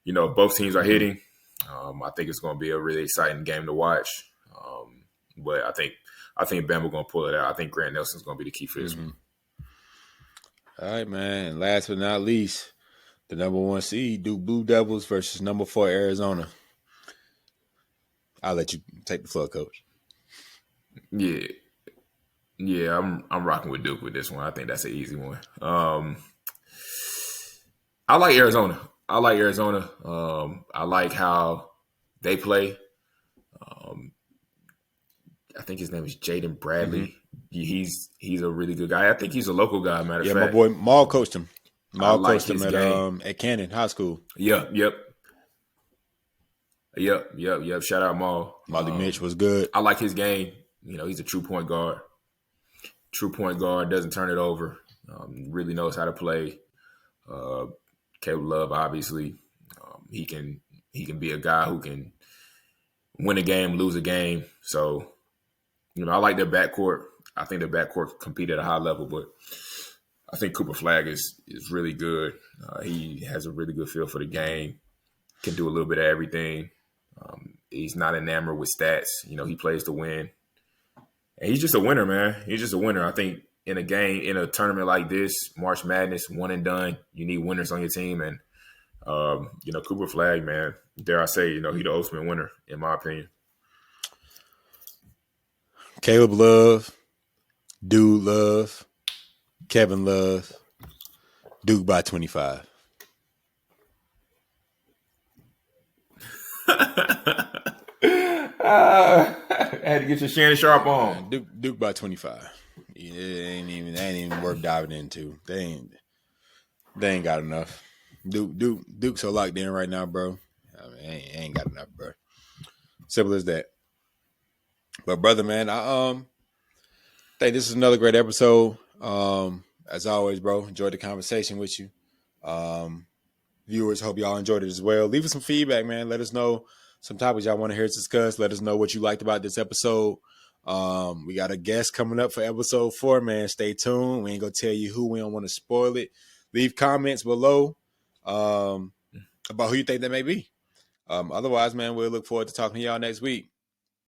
if both teams are hitting, I think it's going to be a really exciting game to watch. But I think Bama going to pull it out. I think Grant Nelson's going to be the key for this one. All right, man. And last but not least, the number 1 seed, Duke Blue Devils versus number 4 Arizona. I'll let you take the floor, Coach. Yeah, I'm rocking with Duke with this one. I think that's an easy one. I like Arizona. I like how they play. I think his name is Jaden Bradley. He's a really good guy. I think he's a local guy, matter of fact. My boy Maul coached him. Maul like coached him at Cannon High School. Yep. Shout out Maul. Molly Mitch was good. I like his game. He's a true point guard. Doesn't turn it over. Really knows how to play. Caleb Love, obviously, he can be a guy who can win a game, lose a game. So, I like their backcourt. I think their backcourt compete at a high level, but I think Cooper Flagg is really good. He has a really good feel for the game. Can do a little bit of everything. He's not enamored with stats. He plays to win. And he's just a winner, man. He's just a winner. I think in a tournament like this, March Madness, one and done, you need winners on your team. And, Cooper Flagg, man, dare I say, he's the ultimate winner, in my opinion. Caleb Love, Dude Love, Kevin Love, Duke by 25. I had to get your Shannon Sharp on. Duke by 25. It ain't even worth diving into. They ain't got enough. Duke's so locked in right now, bro. I mean, ain't got enough, bro. Simple as that. But brother, man, I think this is another great episode. As always, bro, enjoyed the conversation with you. Viewers, hope y'all enjoyed it as well. Leave us some feedback, man. Let us know some topics y'all want to hear us discuss. Let us know what you liked about this episode. We got a guest coming up for episode 4, man. Stay tuned. We ain't gonna tell you who. We don't want to spoil it. Leave comments below about who you think that may be. Otherwise, man, we'll look forward to talking to y'all next week.